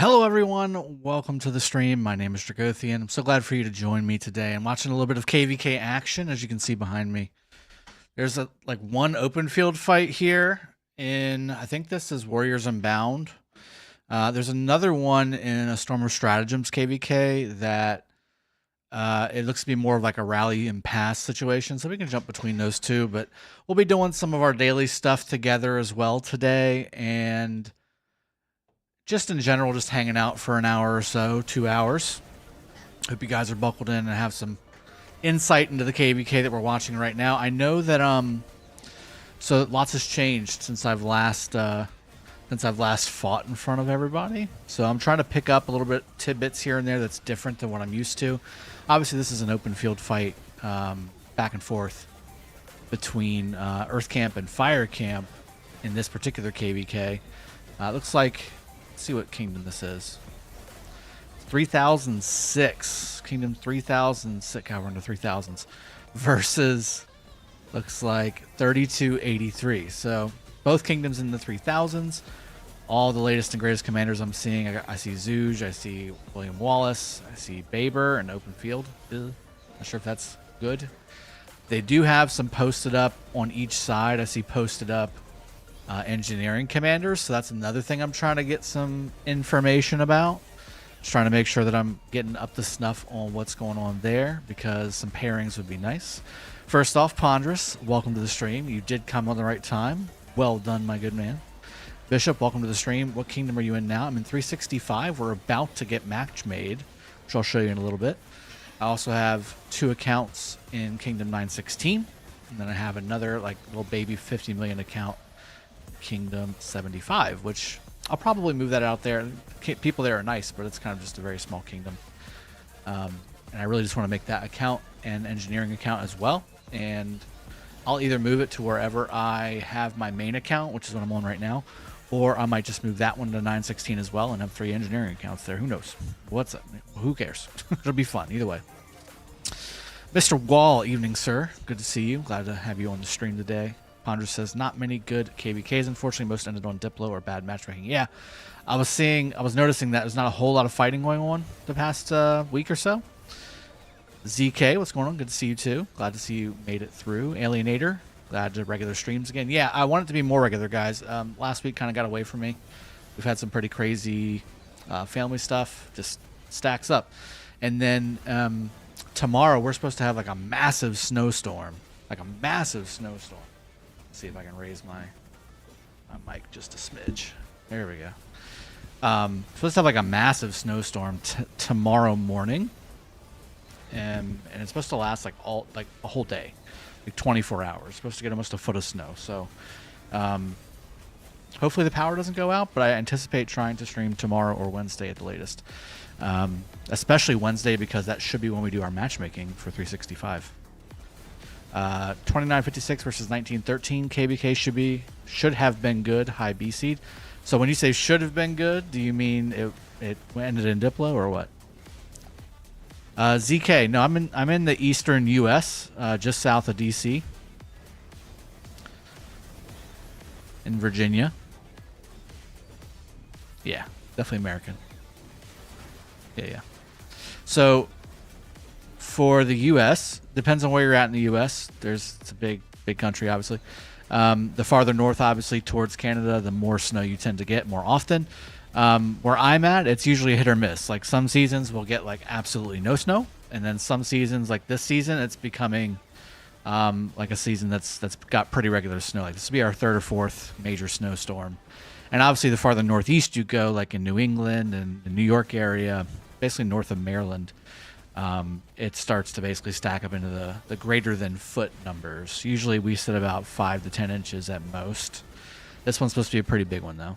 Hello everyone, welcome to the stream. My name is Dragothien. I'm so glad for you to join me today. I'm watching a little bit of KvK action, as you can see behind me. There's one open field fight here in, I think this is Warriors Unbound. There's another one in a Storm of Stratagems KvK that it looks to be more of like a rally and pass situation, so we can jump between those two, but we'll be doing some of our daily stuff together as well today, and just in general, just hanging out for an hour or so, 2 hours. Hope you guys are buckled in and have some insight into the KvK that we're watching right now. I know that so lots has changed since I've last fought in front of everybody. So I'm trying to pick up a little bit tidbits here and there that's different than what I'm used to. Obviously, this is an open field fight, back and forth between Earth Camp and Fire Camp in this particular KvK. Looks like. Let's see what kingdom this is. 3006. Kingdom 3006. We're into 3000s. Versus, looks like 3283. So, both kingdoms in the 3000s. All the latest and greatest commanders I'm seeing. I see Zooge. I see William Wallace. I see Baber and Open Field. Not sure if that's good. They do have some posted up on each side. I see posted up engineering commanders, so that's another thing I'm trying to get some information about. Just trying to make sure that I'm getting up to snuff on what's going on there, because some pairings would be nice. First off, Ponderous, welcome to the stream. You did come on the right time. Well done, my good man. Bishop, welcome to the stream. What kingdom are you in now? I'm in 365. We're about to get match made, which I'll show you in a little bit. I also have 2 accounts in Kingdom 916, and then I have another little baby 50 million account Kingdom 75, which I'll probably move that out there. People there are nice, but it's kind of just a very small kingdom. And I really just want to make that account an engineering account as well. And I'll either move it to wherever I have my main account, which is what I'm on right now, or I might just move that one to 916 as well and have 3 engineering accounts there. Who knows? What's up? Who cares? It'll be fun either way. Mr. Wall, evening, sir. Good to see you. Glad to have you on the stream today. Ponder says, not many good KvKs. Unfortunately, most ended on Diplo or bad matchmaking. Yeah, I was noticing that there's not a whole lot of fighting going on the past week or so. ZK, what's going on? Good to see you too. Glad to see you made it through. Alienator, glad to regular streams again. Yeah, I want it to be more regular, guys. Last week kind of got away from me. We've had some pretty crazy family stuff. Just stacks up. And then tomorrow, we're supposed to have like a massive snowstorm. See if I can raise my mic just a smidge. There we go. Supposed to have like a massive snowstorm tomorrow morning, and it's supposed to last like a whole day, like 24 hours. Supposed to get almost a foot of snow. So hopefully the power doesn't go out, but I anticipate trying to stream tomorrow or Wednesday at the latest. Especially Wednesday, because that should be when we do our matchmaking for 365. 2956 versus 1913. KvK should have been good, high B seed. So when you say should have been good, do you mean it ended in Diplo or what? ZK, no, I'm in the eastern U.S., just south of DC, in Virginia. Yeah, definitely American. Yeah. So for the U.S., depends on where you're at in the U.S. It's a big country, obviously. The farther north, obviously, towards Canada, the more snow you tend to get more often. Where I'm at, it's usually a hit or miss. Like some seasons we'll get like absolutely no snow, and then some seasons, like this season, it's becoming like a season that's got pretty regular snow. Like this will be our 3rd or 4th major snowstorm. And obviously, the farther northeast you go, like in New England and the New York area, basically north of Maryland, it starts to basically stack up into the greater than foot numbers. Usually we sit about 5 to 10 inches at most. This one's supposed to be a pretty big one though.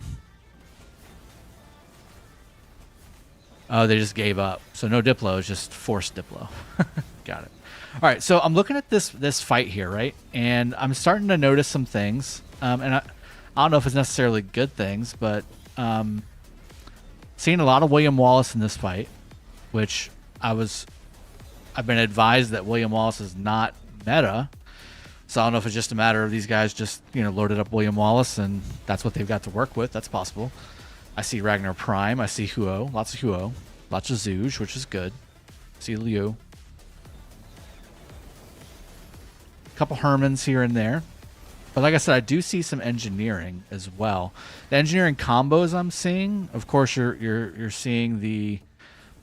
Oh, they just gave up. So no Diplo, it's just forced Diplo. Got it. All right, so I'm looking at this fight here, right? And I'm starting to notice some things. And I don't know if it's necessarily good things, but seeing a lot of William Wallace in this fight, which I've been advised that William Wallace is not meta, so I don't know if it's just a matter of these guys just loaded up William Wallace and that's what they've got to work with. That's possible. I see Ragnar Prime. I see Huo. Lots of Huo. Lots of Zhuge, which is good. See Liu. A couple Hermans here and there. But like I said, I do see some engineering as well. The engineering combos I'm seeing, of course, you're seeing the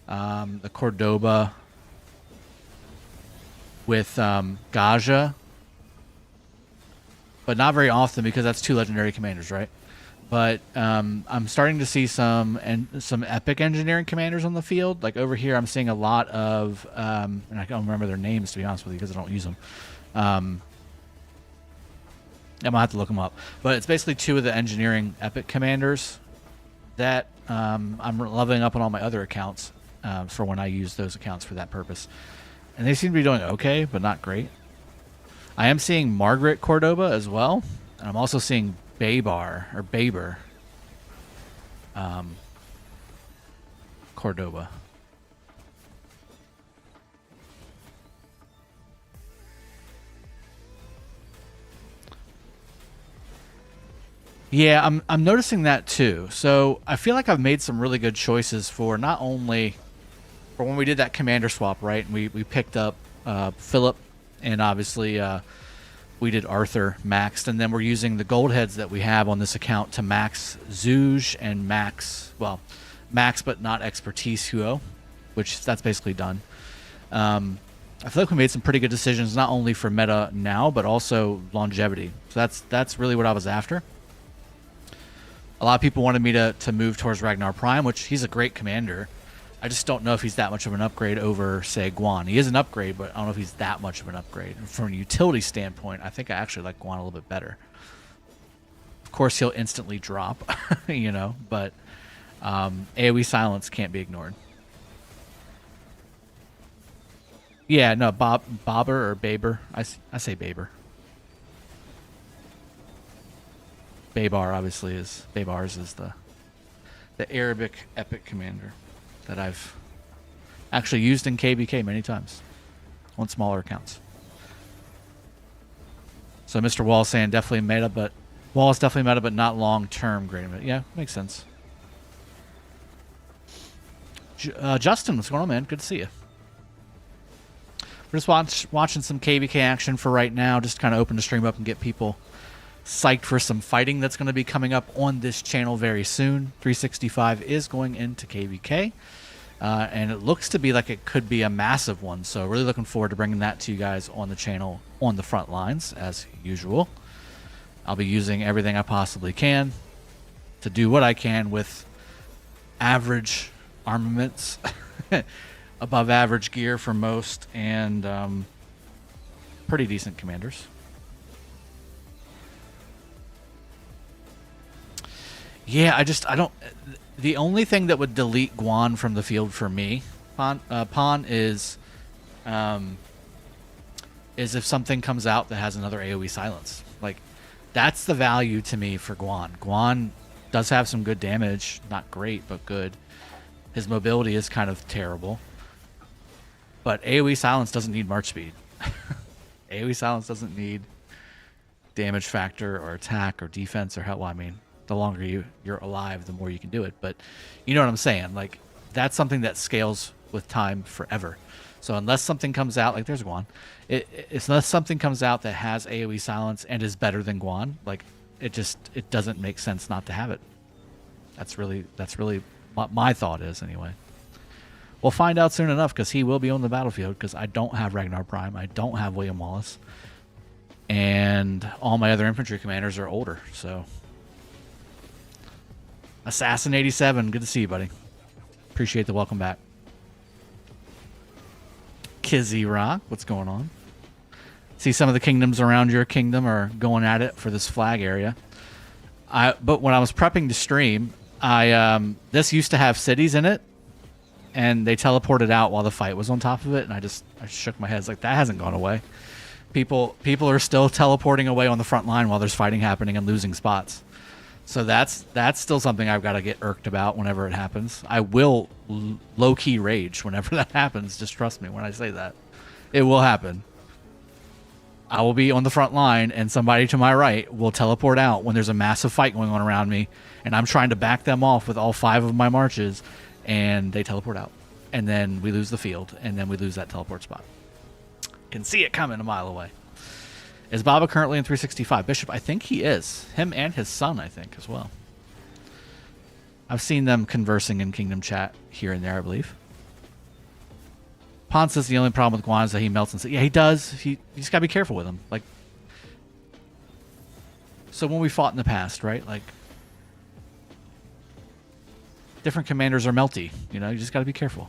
Cordoba with Gaja, but not very often because that's 2 legendary commanders, right? But I'm starting to see some epic engineering commanders on the field. Like over here, I'm seeing a lot of, and I don't remember their names to be honest with you because I don't use them. I might have to look them up, but it's basically 2 of the engineering epic commanders that I'm leveling up on all my other accounts for when I use those accounts for that purpose. And they seem to be doing okay, but not great. I am seeing Margaret Cordoba as well. And I'm also seeing Baber Cordoba. Yeah, I'm noticing that too. So I feel like I've made some really good choices for not only for when we did that commander swap, right? And we picked up Philip, and obviously we did Arthur maxed, and then we're using the gold heads that we have on this account to max Zhuge and max but not expertise Huo, which that's basically done. I feel like we made some pretty good decisions, not only for meta now, but also longevity. So that's really what I was after. A lot of people wanted me to move towards Ragnar Prime, which he's a great commander. I just don't know if he's that much of an upgrade over, say, Guan. He is an upgrade, but I don't know if he's that much of an upgrade. From a utility standpoint, I think I actually like Guan a little bit better. Of course, he'll instantly drop, you know, but AoE silence can't be ignored. Yeah, no, Bobber or Baber. I say Baber. Babar obviously is the Arabic epic commander that I've actually used in KvK many times on smaller accounts. So Mr. Wall saying definitely meta, but Wall's definitely meta, but not long term great. Yeah, makes sense. Justin, what's going on, man? Good to see you. We're just watching some KvK action for right now. Just kind of open the stream up and get people psyched for some fighting that's going to be coming up on this channel very soon. 365 is going into KvK, and it looks to be like it could be a massive one. So really looking forward to bringing that to you guys on the channel on the front lines as usual. I'll be using everything I possibly can to do what I can with average armaments, above average gear for most, and pretty decent commanders. Yeah, I don't. The only thing that would delete Guan from the field for me, Pawn, is if something comes out that has another AoE silence. Like, that's the value to me for Guan. Guan does have some good damage, not great, but good. His mobility is kind of terrible. But AoE silence doesn't need march speed. AoE silence doesn't need damage factor or attack or defense or hell. Well, I mean, the longer you're alive, the more you can do it. But you know what I'm saying? Like, that's something that scales with time forever. So unless something comes out, like there's Guan, unless something comes out that has AoE silence and is better than Guan, like it doesn't make sense not to have it. That's really what my thought is anyway. We'll find out soon enough because he will be on the battlefield, because I don't have Ragnar Prime, I don't have William Wallace, and all my other infantry commanders are older. So Assassin 87, good to see you, buddy. Appreciate the welcome back. Kizzy Rock, what's going on? See, some of the kingdoms around your kingdom are going at it for this flag area. But when I was prepping to stream, this used to have cities in it, and they teleported out while the fight was on top of it, and I shook my head. It's like, that hasn't gone away. People are still teleporting away on the front line while there's fighting happening and losing spots. So that's still something I've got to get irked about whenever it happens. I will low-key rage whenever that happens. Just trust me when I say that. It will happen. I will be on the front line, and somebody to my right will teleport out when there's a massive fight going on around me, and I'm trying to back them off with all 5 of my marches, and they teleport out. And then we lose the field, and then we lose that teleport spot. Can see it coming a mile away. Is Baba currently in 365? Bishop, I think he is. Him and his son, I think, as well. I've seen them conversing in Kingdom chat here and there, I believe. Pon says the only problem with Guan is that he melts and yeah, he does. You just gotta be careful with him. Like, so when we fought in the past, right? Like, different commanders are melty. You know, you just gotta be careful.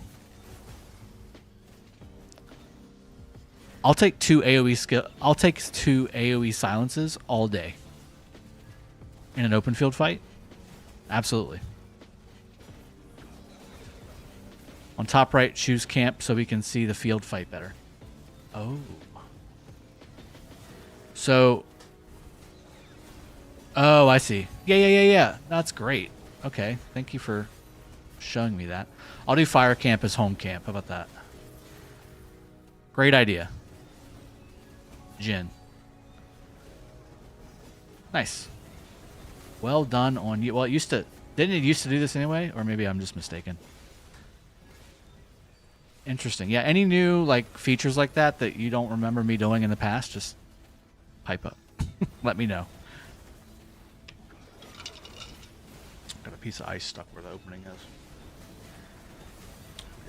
I'll take 2 AoE skill. I'll take 2 AoE silences all day in an open field fight. Absolutely. On top right, choose camp so we can see the field fight better. Oh. So. Oh, I see. Yeah. That's great. Okay. Thank you for showing me that. I'll do fire camp as home camp. How about that? Great idea. Jin. Nice. Well done on you. Well, it used to... Didn't it used to do this anyway? Or maybe I'm just mistaken. Interesting. Yeah, any new like features like that that you don't remember me doing in the past, just pipe up. Let me know. Got a piece of ice stuck where the opening is.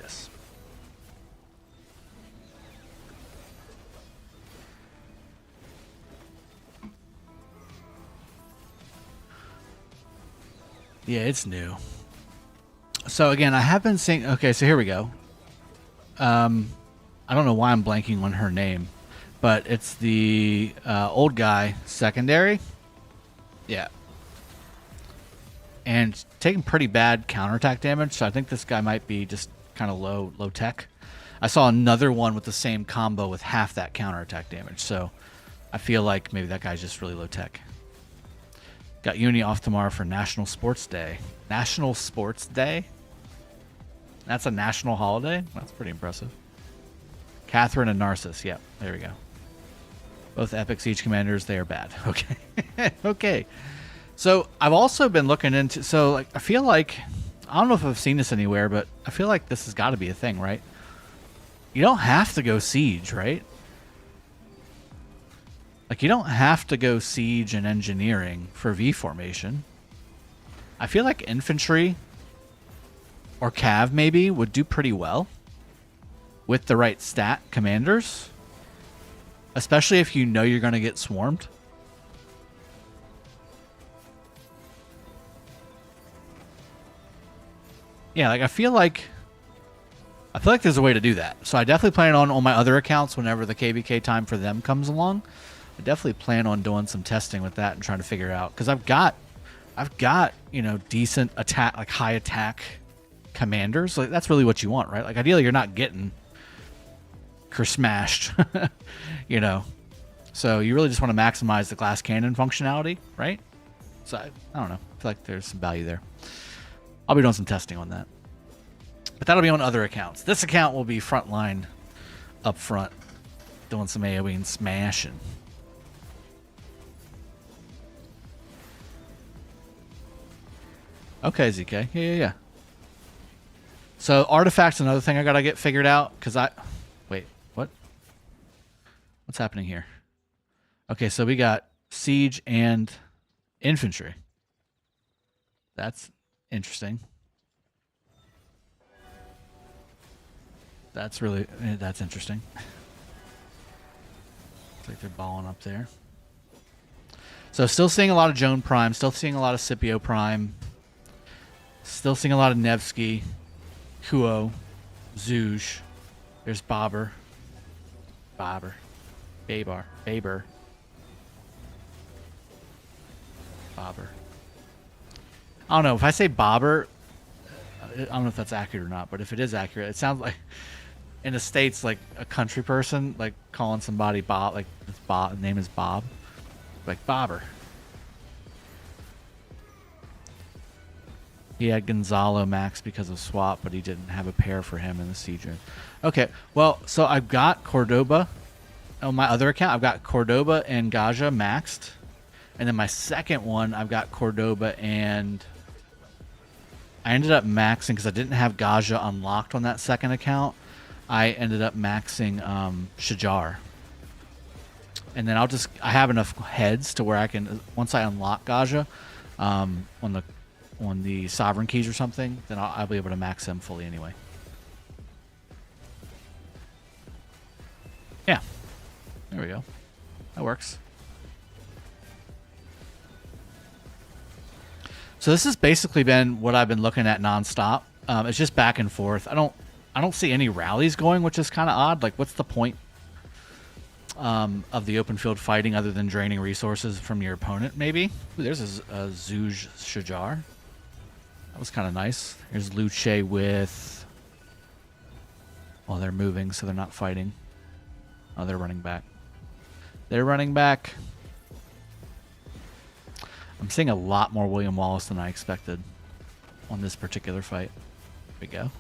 Yes. Yeah, it's new. So again, I have been seeing... Okay, so here we go. I don't know why I'm blanking on her name, but it's the old guy secondary. Yeah. And taking pretty bad counterattack damage, so I think this guy might be just kind of low tech. I saw another one with the same combo with half that counterattack damage, so I feel like maybe that guy's just really low tech. Got Uni off tomorrow for National Sports Day. National Sports Day? That's a national holiday? That's pretty impressive. Catherine and Narcissus. Yep, there we go. Both epic siege commanders, they are bad. Okay. Okay. So I've also been looking into... So like, I feel like... I don't know if I've seen this anywhere, but I feel like this has got to be a thing, right? You don't have to go siege, right? Like, you don't have to go siege and engineering for V formation. I feel like infantry... or Cav maybe would do pretty well with the right stat commanders, especially if you know you're going to get swarmed. Yeah, like I feel like there's a way to do that. So I definitely plan on my other accounts whenever the KvK time for them comes along. I definitely plan on doing some testing with that and trying to figure out, because I've got you know, decent attack, like high attack commanders. Like that's really what you want, right? Like ideally you're not getting smashed. You know, so you really just want to maximize the glass cannon functionality, right? So I don't know, I feel like there's some value there. I'll be doing some testing on that, but that'll be on other accounts. This account will be frontline up front doing some AoE and smashing. Okay, ZK. Yeah. So artifacts, another thing I gotta get figured out, because wait, what? What's happening here? Okay, so we got siege and infantry. That's interesting. That's interesting. Looks like they're balling up there. So still seeing a lot of Joan Prime, still seeing a lot of Scipio Prime, still seeing a lot of Nevsky, Huo, Zouge. There's Baber. Baber. Baber. I don't know. If I say Baber, I don't know if that's accurate or not, but if it is accurate, it sounds like in the States, like a country person, like calling somebody Bob, like it's Bob, name is Bob. Like Baber. He had Gonzalo max because of swap, but he didn't have a pair for him in the siege room. Okay, well, so I've got Cordoba on my other account, I've got Cordoba and Gaja maxed. And then my second one, I've got Cordoba and... I ended up maxing, because I didn't have Gaja unlocked on that second account. I ended up maxing Shajar. And then I have enough heads to where I can, once I unlock Gaja on the Sovereign Keys or something, then I'll be able to max him fully anyway. Yeah. There we go. That works. So this has basically been what I've been looking at nonstop. It's just back and forth. I don't see any rallies going, which is kind of odd. Like, what's the point of the open field fighting other than draining resources from your opponent? Maybe. Ooh, there's a Zouj Shajar. That was kind of nice. Here's Luce with... Well, they're moving, so they're not fighting. Oh, they're running back. They're running back. I'm seeing a lot more William Wallace than I expected on this particular fight. There we go.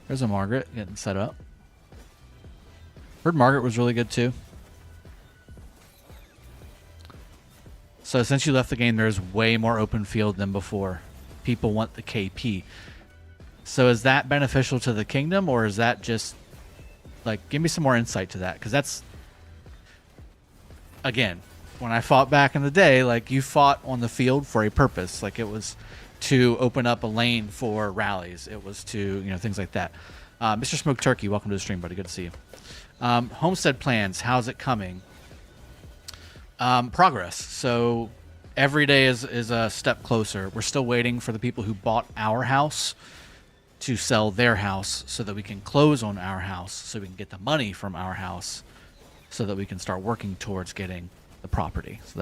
There's a Margaret getting set up. Heard Margaret was really good too. So since you left the game, there's way more open field than before. People want the KP. So is that beneficial to the kingdom, or is that just... Like, give me some more insight to that, because that's... Again, when I fought back in the day, like, you fought on the field for a purpose. Like, it was to open up a lane for rallies. It was to, you know, things like that. Mr. Smoke Turkey, welcome to the stream, buddy. Good to see you. Homestead plans, how's it coming? Progress. So every day is a step closer. We're still waiting for the people who bought our house to sell their house so that we can close on our house, so we can get the money from our house, so that we can start working towards getting the property. So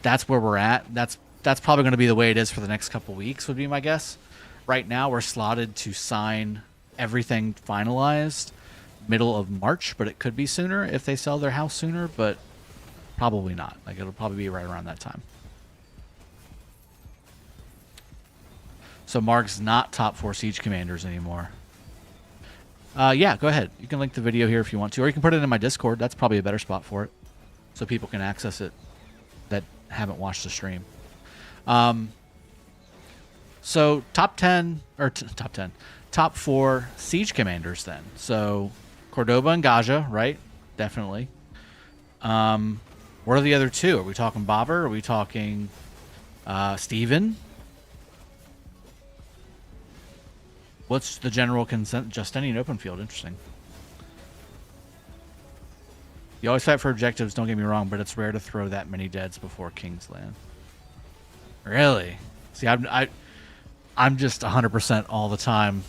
that's where we're at. That's probably going to be the way it is for the next couple weeks, would be my guess. Right now we're slotted to sign everything finalized middle of March, but it could be sooner if they sell their house sooner, but probably not. Like, it'll probably be right around that time. So Mark's not top 4 siege commanders anymore. Yeah, go ahead. You can link the video here if you want to, or you can put it in my Discord. That's probably a better spot for it, so people can access it that haven't watched the stream. So top 10, or top 4 siege commanders then. So Cordoba and Gaja, right? Definitely. What are the other two? Are we talking Bobber? Are we talking Steven? What's the general consent? Justinian open field. Interesting. You always fight for objectives, don't get me wrong, but it's rare to throw that many deads before Kingsland. Really? See, I'm just 100% all the time.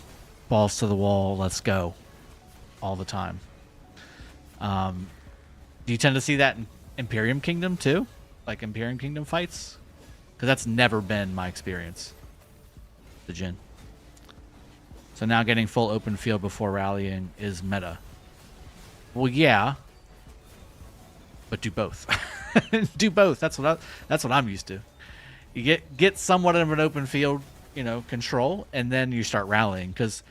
Balls to the wall, let's go. All the time. Do you tend to see that in Imperium Kingdom too? Like Imperium Kingdom fights? Because that's never been my experience. The Jin. So now getting full open field before rallying is meta. Well, yeah. But do both. Do both. That's what I'm used to. You get somewhat of an open field, you know, control, and then you start rallying, because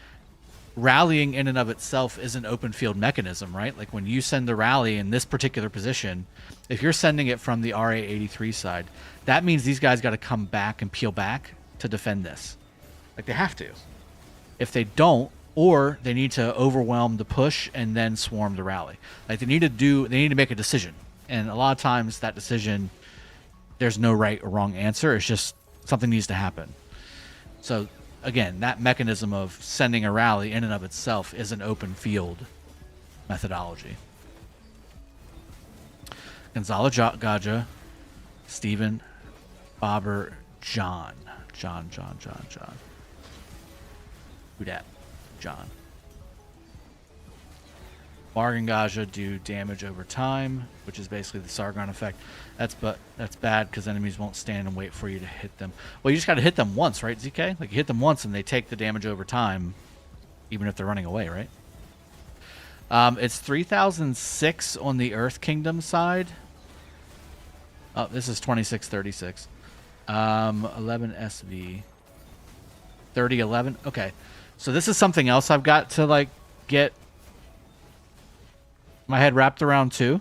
rallying in and of itself is an open field mechanism, right? Like when you send the rally in this particular position, if you're sending it from the RA-83 side, that means these guys got to come back and peel back to defend this. Like, they have to. If they don't, or they need to overwhelm the push and then swarm the rally. Like, they need to make a decision. And a lot of times that decision, there's no right or wrong answer. It's just something needs to happen. So again, that mechanism of sending a rally in and of itself is an open field methodology. Gonzalo Gaja, Stephen, Bobber, John. Who dat? John. Marg and Gaja do damage over time, which is basically the Sargon effect. That's bad because enemies won't stand and wait for you to hit them. Well, you just got to hit them once, right, ZK? Like, you hit them once and they take the damage over time, even if they're running away, right? It's 3006 on the Earth Kingdom side. Oh, this is 2636. 11 SV. 3011. Okay. So this is something else I've got to, like, get My head wrapped around too.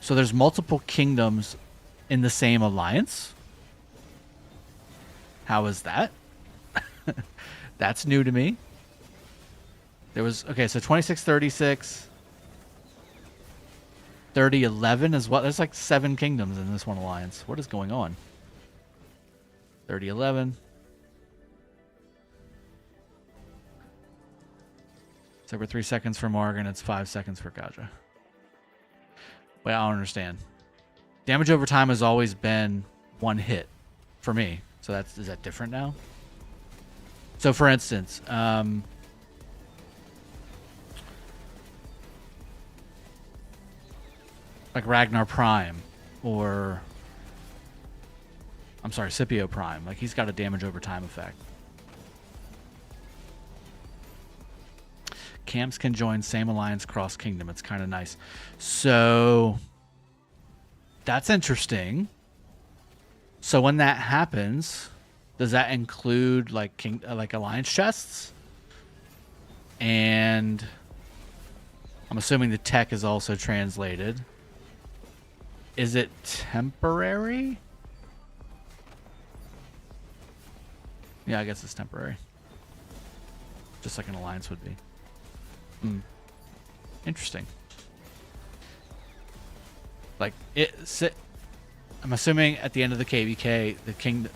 So there's multiple kingdoms in the same alliance. How is that? That's new to me. There was, okay, so 2636, 3011 is what? There's like 7 kingdoms in this one alliance. What is going on? 3011. It's over 3 seconds for Morgan. It's 5 seconds for Kaja. Wait, I don't understand. Damage over time has always been 1 hit for me. So is that different now? So for instance, like Ragnar Prime, or I'm sorry, Scipio Prime. Like, he's got a damage over time effect. Camps can join same alliance cross kingdom. It's kind of nice. So that's interesting. So when that happens, does that include like like alliance chests? And I'm assuming the tech is also translated. Is it temporary? Yeah, I guess it's temporary. Just like an alliance would be. Interesting. Like I'm assuming at the end of the KvK,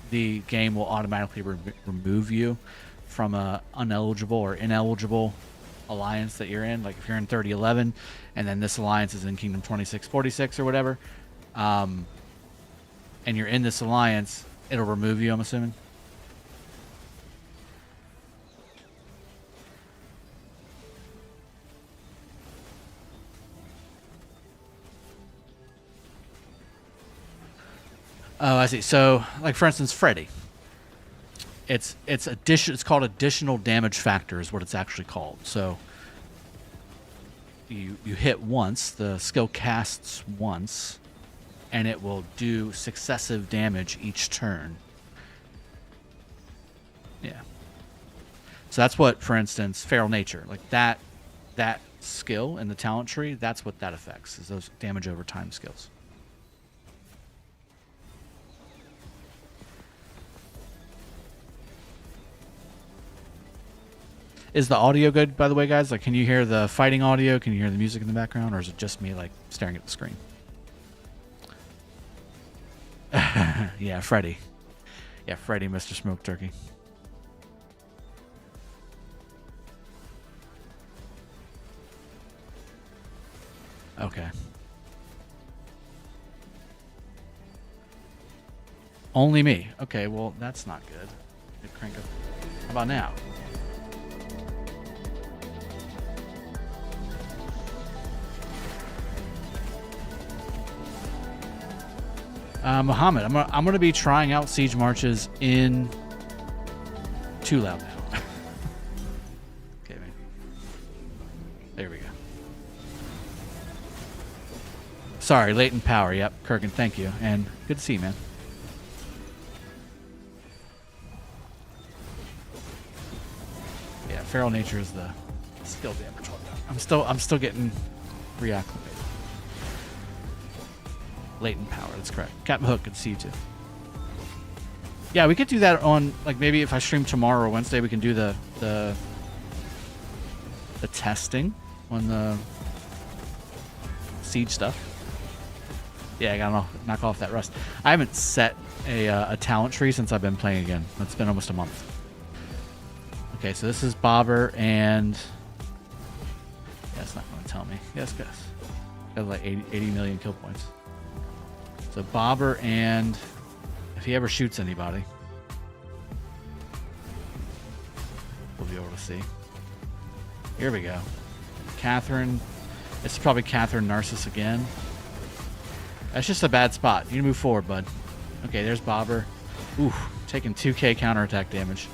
the game will automatically remove you from a uneligible or ineligible alliance that you're in. Like if you're in 3011 and then this alliance is in Kingdom 2646 or whatever, and you're in this alliance, it'll remove you, I'm assuming. Oh, I see. So, like for instance, Freddy. It's called additional damage factor is what it's actually called. So you hit once, the skill casts once, and it will do successive damage each turn. Yeah. So that's what, for instance, Feral Nature, like that skill in the talent tree, that's what that affects, is those damage over time skills. Is the audio good, by the way, guys? Like, can you hear the fighting audio? Can you hear the music in the background? Or is it just me, like, staring at the screen? Yeah, Freddy. Yeah, Freddy, Mr. Smoke Turkey. Okay. Only me. Okay, well, that's not good. Crank up. How about now? Muhammad, I'm gonna be trying out siege marches in too loud now. Okay, man. There we go. Sorry, latent power. Yep, Kurgan, thank you, and good to see you, man. Yeah, Feral Nature is the skill damage one. I'm still getting reacclimated. Latent power, that's correct. Captain Hook, good to see you too. Yeah, we could do that on, like, maybe if I stream tomorrow or Wednesday, we can do the testing on the siege stuff. Yeah, I gotta knock off that rust. I haven't set a talent tree since I've been playing again. It's been almost a month. Okay, so this is Bobber and... Yeah, it's not gonna tell me. Yes, guys. Got like 80 million kill points. So Bobber, and if he ever shoots anybody, we'll be able to see. Here we go. Catherine. It's probably Catherine Narcissus again. That's just a bad spot. You need to move forward, bud. Okay, there's Bobber. Ooh, taking 2k counterattack damage.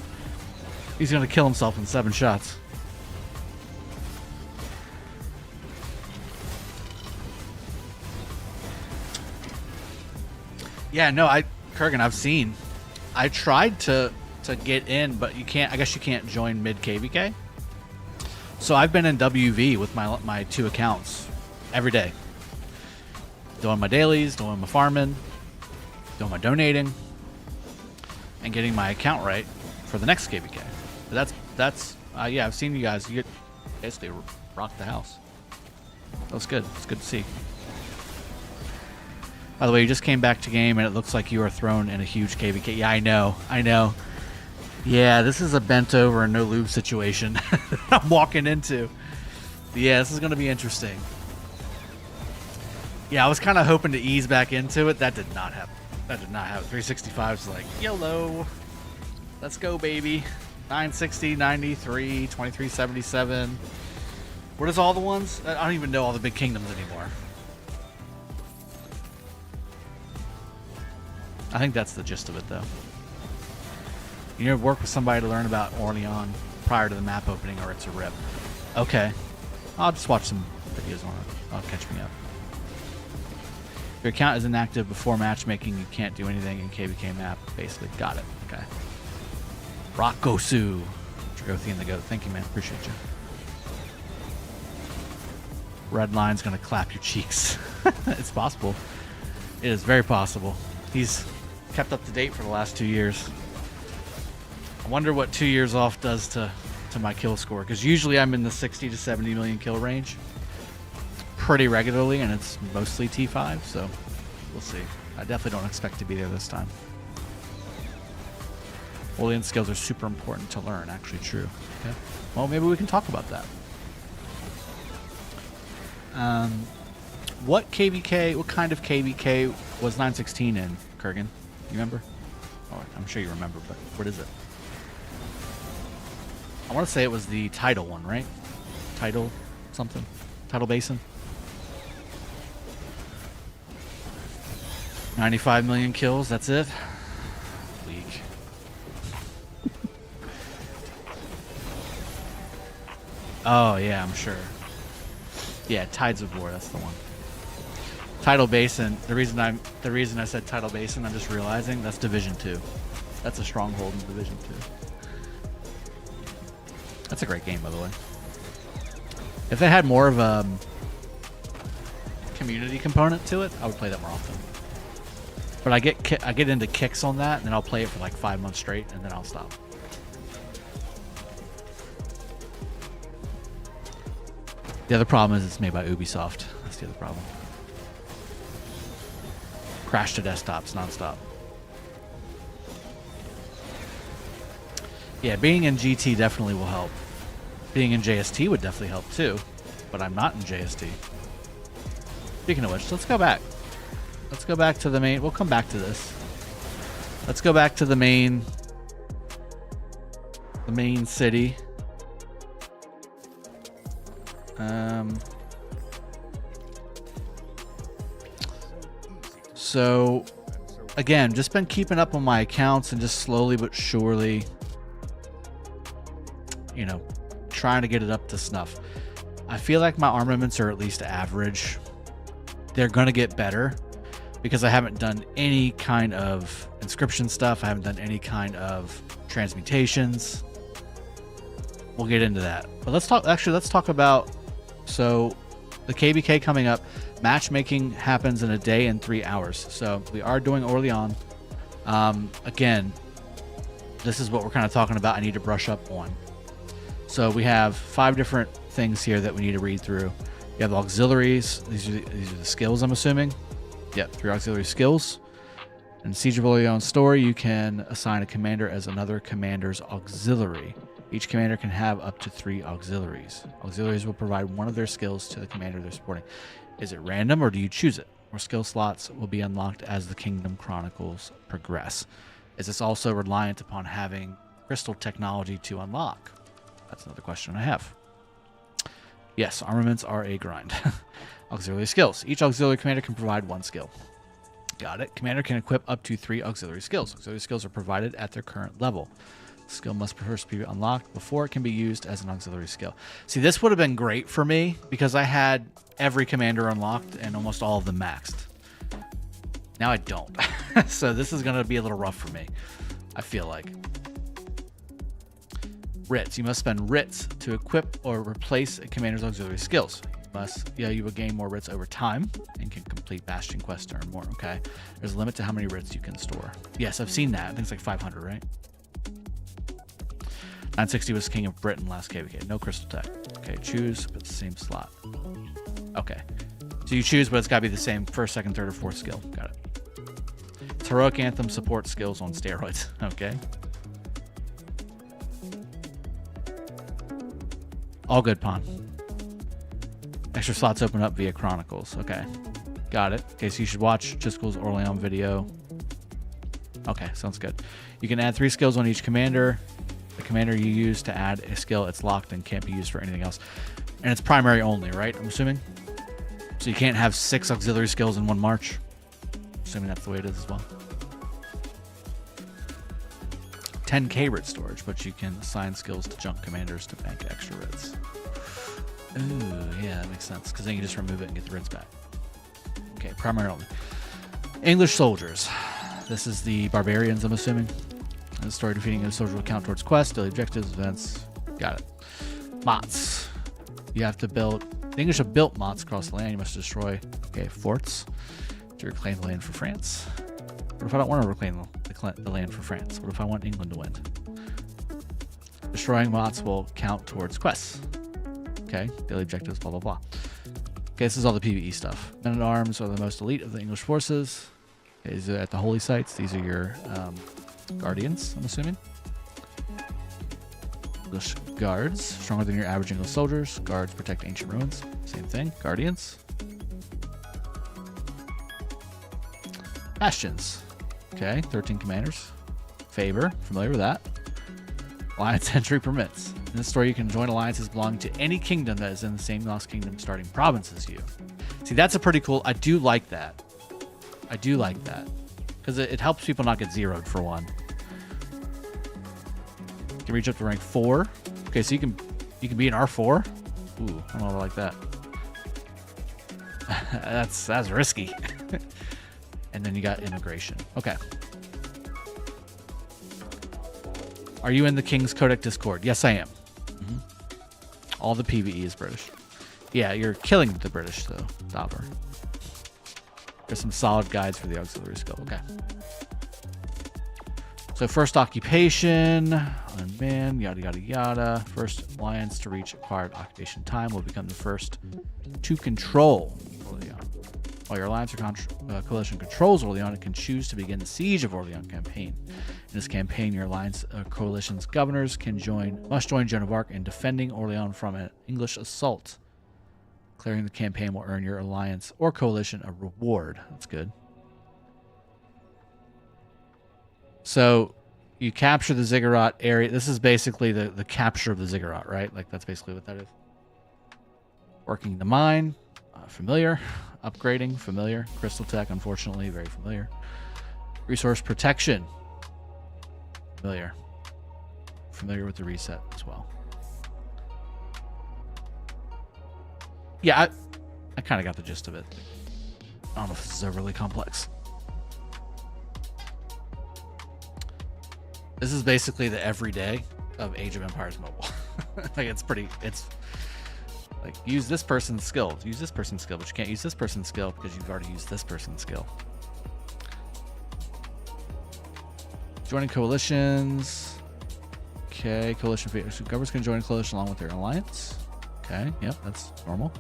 He's going to kill himself in 7 shots. Yeah, no, Kurgan, I've seen. I tried to get in, but you can't. I guess you can't join mid KvK. So I've been in WV with my 2 accounts every day. Doing my dailies, doing my farming, doing my donating, and getting my account right for the next KvK. But that's yeah, I've seen you guys. You basically rock the house. That was good. It's good to see. By the way, you just came back to game, and it looks like you are thrown in a huge KvK. Yeah, I know. Yeah, this is a bent over and no lube situation I'm walking into. Yeah, this is going to be interesting. Yeah, I was kind of hoping to ease back into it. That did not happen. 365 is like, YOLO. Let's go, baby. 960, 93, 2377. What is all the ones? I don't even know all the big kingdoms anymore. I think that's the gist of it, though. You need to work with somebody to learn about Orleans prior to the map opening, or it's a rip. Okay. I'll just watch some videos on it. I'll catch me up. If your account is inactive before matchmaking, you can't do anything in KvK map. Basically, got it. Okay. Rakosu. Dragothien the goat. Thank you, man. Appreciate you. Red line's gonna clap your cheeks. It's possible. It is very possible. He's kept up to date for the last 2 years. I wonder what 2 years off does to my kill score, because usually I'm in the 60 to 70 million kill range pretty regularly, and it's mostly T5, so we'll see. I definitely don't expect to be there this time. Orleans skills are super important to learn. Actually true. Okay. Well, maybe we can talk about that. What kind of KvK was 916 in, Kurgan? You remember? Oh, I'm sure you remember, but what is it? I want to say it was the tidal one, right? Tidal something? Tidal basin? 95 million kills, that's it? Weak. Oh, yeah, I'm sure. Yeah, Tides of War, that's the one. Tidal Basin, the reason I said Tidal Basin, I'm just realizing that's Division 2. That's a stronghold in Division 2. That's a great game, by the way. If it had more of a community component to it, I would play that more often. But I get into kicks on that, and then I'll play it for like 5 months straight, and then I'll stop. The other problem is it's made by Ubisoft. That's the other problem. Crash to desktops nonstop. Yeah, being in GT definitely will help. Being in JST would definitely help too, but I'm not in JST. Speaking of which, let's go back. Let's go back to the main. We'll come back to this. Let's go back to the main city. So again, just been keeping up on my accounts and just slowly but surely, you know, trying to get it up to snuff. I feel like my armaments are at least average. They're gonna get better because I haven't done any kind of inscription stuff. I haven't done any kind of transmutations. We'll get into that. But let's talk about, so the KvK coming up. Matchmaking happens in a day and 3 hours. So we are doing Orleans. Again, this is what we're kind of talking about. I need to brush up on. So we have 5 different things here that we need to read through. You have auxiliaries. These are the skills, I'm assuming. Yep, 3 auxiliary skills. In Siege of Orleans story, you can assign a commander as another commander's auxiliary. Each commander can have up to 3 auxiliaries. Auxiliaries will provide one of their skills to the commander they're supporting. Is it random or do you choose it? More skill slots will be unlocked as the Kingdom Chronicles progress. Is this also reliant upon having crystal technology to unlock? That's another question I have. Yes, armaments are a grind. Auxiliary skills. Each auxiliary commander can provide 1 skill. Got it. Commander can equip up to 3 auxiliary skills. Auxiliary skills are provided at their current level. Skill must first be unlocked before it can be used as an auxiliary skill. See, this would have been great for me because I had every commander unlocked and almost all of them maxed. Now I don't. So this is going to be a little rough for me, I feel like. Writs. You must spend writs to equip or replace a commander's auxiliary skills. You will gain more writs over time and can complete bastion quests to earn more. Okay. There's a limit to how many writs you can store. Yes, I've seen that. I think it's like 500, right? 960 was King of Britain last KvK. No crystal tech. Okay, choose, but the same slot. Okay. So you choose, but it's got to be the same first, second, third, or fourth skill. Got it. It's Heroic Anthem support skills on steroids. Okay. All good, Pawn. Extra slots open up via Chronicles. Okay. Got it. Okay, so you should watch Chisco's Orleans video. Okay, sounds good. You can add 3 skills on each commander. The commander you use to add a skill, it's locked and can't be used for anything else. And it's primary only, right? I'm assuming? So you can't have 6 auxiliary skills in one march. Assuming that's the way it is as well. 10k writ storage, but you can assign skills to junk commanders to bank extra writs. Ooh, yeah, that makes sense. Because then you just remove it and get the writs back. Okay, primary only. English soldiers. This is the barbarians, I'm assuming. The story defeating a soldier will count towards quests, daily objectives, events. Got it. Mots. You have to build. The English have built mots across the land. You must destroy forts to reclaim the land for France. What if I don't want to reclaim the land for France? What if I want England to win? Destroying mots will count towards quests. Okay, daily objectives, blah, blah, blah. Okay, this is all the PvE stuff. Men-at-arms are the most elite of the English forces. Okay, these are at the holy sites. These are your guardians, I'm assuming. English guards, stronger than your average English soldiers. Guards protect ancient ruins. Same thing. Guardians. Bastions. Okay, 13 commanders. Favor, familiar with that. Alliance entry permits. In this story, you can join alliances belonging to any kingdom that is in the same Lost Kingdom starting province as you. See, that's a pretty cool. I do like that. I do like that. Because it helps people not get zeroed, for one. You can reach up to rank 4. Okay, so you can be an R4. Ooh, I don't know if I like that. that's risky. And then you got immigration. Okay. Are you in the King's Codex Discord? Yes, I am. Mm-hmm. All the PvE is British. Yeah, you're killing the British, though, Dauber. There's some solid guides for the auxiliary skill. Okay. So first occupation, unmanned, yada, yada, yada. First alliance to reach acquired occupation time will become the first to control Orleans. While your alliance or coalition controls Orleans, it can choose to begin the siege of Orleans campaign. In this campaign, your alliance coalition's governors must join Joan of Arc in defending Orleans from an English assault. Clearing the campaign will earn your alliance or coalition a reward. That's good. So you capture the ziggurat area. This is basically the capture of the ziggurat, right? Like that's basically what that is. Working the mine, familiar. Upgrading, familiar. Crystal tech, unfortunately, very familiar. Resource protection, familiar. Familiar with the reset as well. Yeah, I kind of got the gist of it. I don't know if this is overly complex. This is basically the everyday of Age of Empires Mobile. Like it's like use this person's skill, but you can't use this person's skill because you've already used this person's skill. Joining coalitions. Okay, coalition. So governors can join a coalition along with their alliance. Okay, yep, that's normal.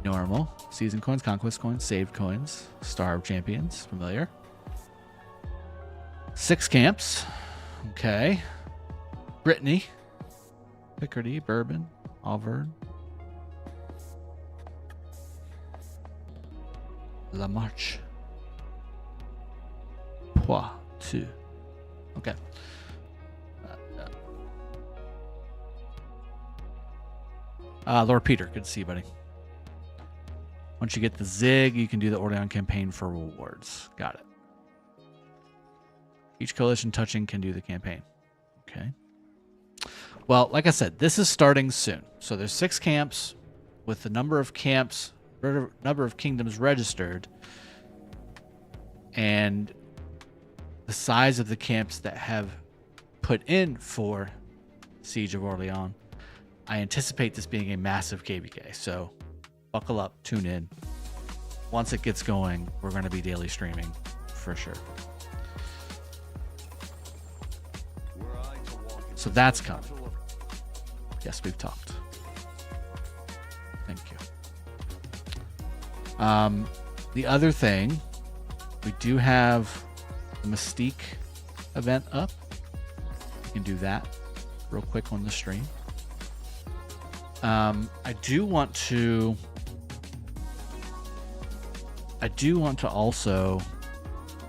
Normal. Season coins, conquest coins, saved coins, Star of Champions, familiar. 6 camps. Okay. Brittany. Picardy, Bourbon, Auvergne. La Marche. Poitou. Okay. Lord Peter, good to see you, buddy. Once you get the Zig, you can do the Orleans campaign for rewards. Got it. Each coalition touching can do the campaign. Okay. Well, like I said, this is starting soon. So there's 6 camps with the number of camps, number of kingdoms registered, and the size of the camps that have put in for Siege of Orleans. I anticipate this being a massive KvK, so buckle up, tune in. Once it gets going, we're going to be daily streaming for sure. So that's coming. Yes, we've talked. Thank you. The other thing, we do have the Mystique event up. You can do that real quick on the stream. I do want to also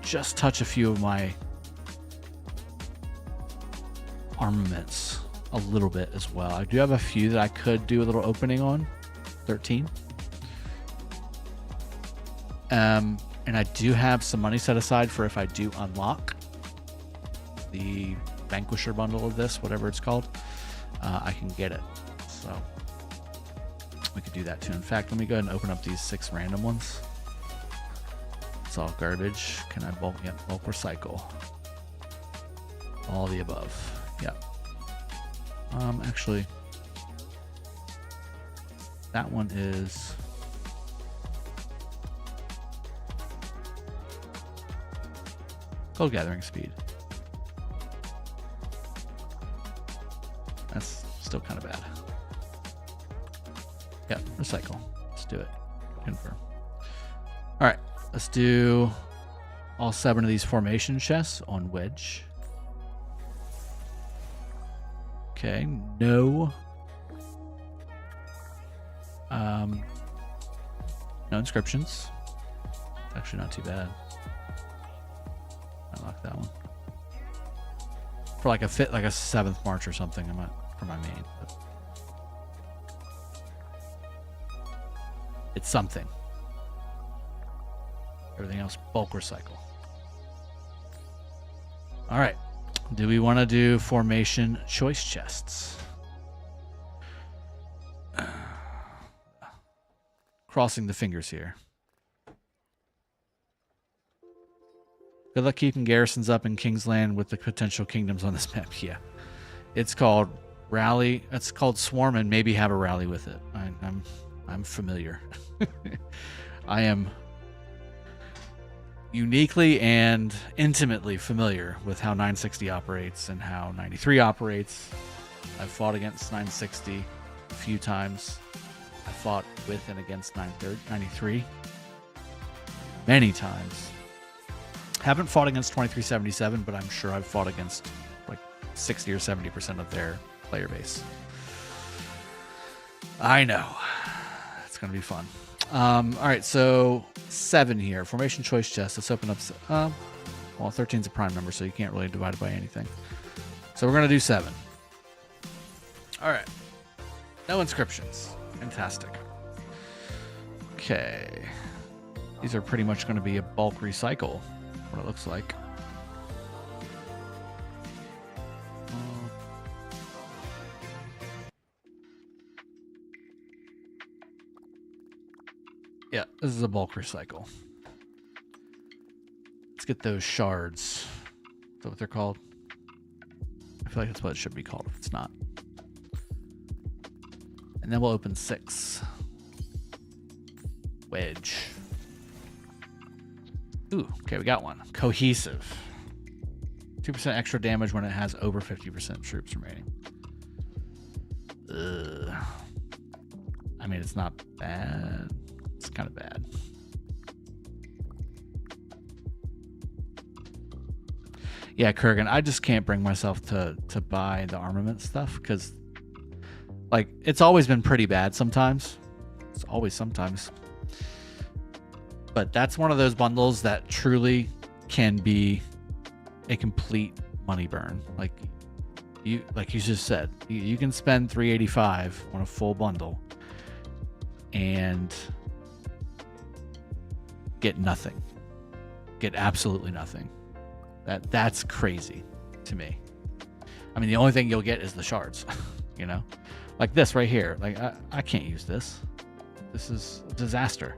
just touch a few of my armaments a little bit as well. I do have a few that I could do a little opening on. 13. And I do have some money set aside for if I do unlock the Vanquisher bundle of this, whatever it's called, I can get it. So we could do that too. In fact, let me go ahead and open up these 6 random ones. It's all garbage. Can I bulk recycle? All the above. Yep. Actually, that one is gold gathering speed. That's still kind of bad. Yeah, recycle. Let's do it. Confirm. All right, let's do all 7 of these formation chests on wedge. Okay, no inscriptions. Actually, not too bad. Unlock that one for like a 7th March or something. I'm not for my main, but it's something. Everything else bulk recycle. All right. Do we want to do formation choice chests? Crossing the fingers here. Good luck keeping garrisons up in Kingsland with the potential kingdoms on this map. Yeah. It's called Rally. It's called Swarm, and maybe have a rally with it. I'm familiar. I am uniquely and intimately familiar with how 960 operates and how 93 operates. I've fought against 960 a few times. I fought with and against 93 many times. Haven't fought against 2377, but I'm sure I've fought against like 60 or 70% of their player base. I know. It's going to be fun. All right, so 7 here. Formation choice chest. Let's open up. Well, 13 is a prime number, so you can't really divide it by anything. So we're going to do 7. All right. No inscriptions. Fantastic. Okay. These are pretty much going to be a bulk recycle, what it looks like. Yeah, this is a bulk recycle. Let's get those shards. Is that what they're called? I feel like that's what it should be called if it's not. And then we'll open 6. Wedge. Ooh, okay, we got one. Cohesive. 2% extra damage when it has over 50% troops remaining. Ugh. I mean, it's not bad. It's kind of bad. Yeah, Kurgan, I just can't bring myself to buy the armament stuff because, like, it's always been pretty bad sometimes. It's always sometimes. But that's one of those bundles that truly can be a complete money burn. Like you just said, you can spend $385 on a full bundle and get nothing. Get absolutely nothing. That's crazy to me. I mean, the only thing you'll get is the shards, you know? Like this right here. Like, I can't use this. This is a disaster.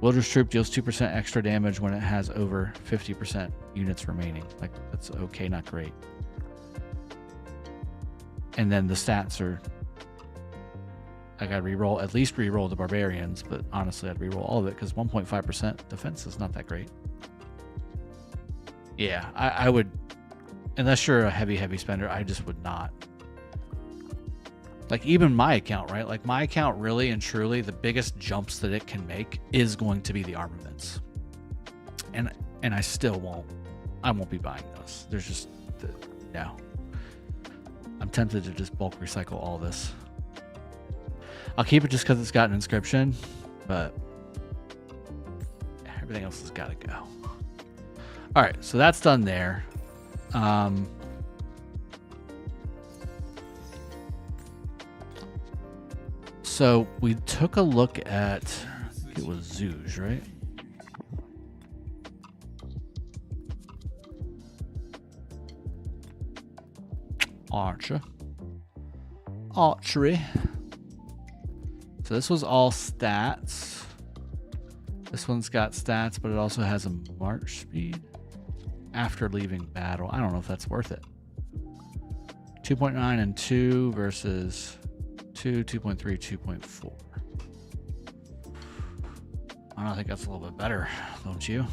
Wilderness Troop deals 2% extra damage when it has over 50% units remaining. Like, that's okay, not great. And then the stats are, I gotta reroll, at least reroll the barbarians, but honestly I'd reroll all of it because 1.5% defense is not that great. Yeah, I would, unless you're a heavy spender, I just would not. Like even my account, right? Like my account really and truly, the biggest jumps that it can make is going to be the armaments. And I still won't be buying those. There's just, no. I'm tempted to just bulk recycle all this. I'll keep it just because it's got an inscription, but everything else has got to go. All right, so that's done there. So we took a look at, I think it was Zooge, right? Archery. So this was all stats. This one's got stats, but it also has a march speed after leaving battle. I don't know if that's worth it. 2.9 and 2 versus 2, 2.3, 2.4. I think that's a little bit better, don't you?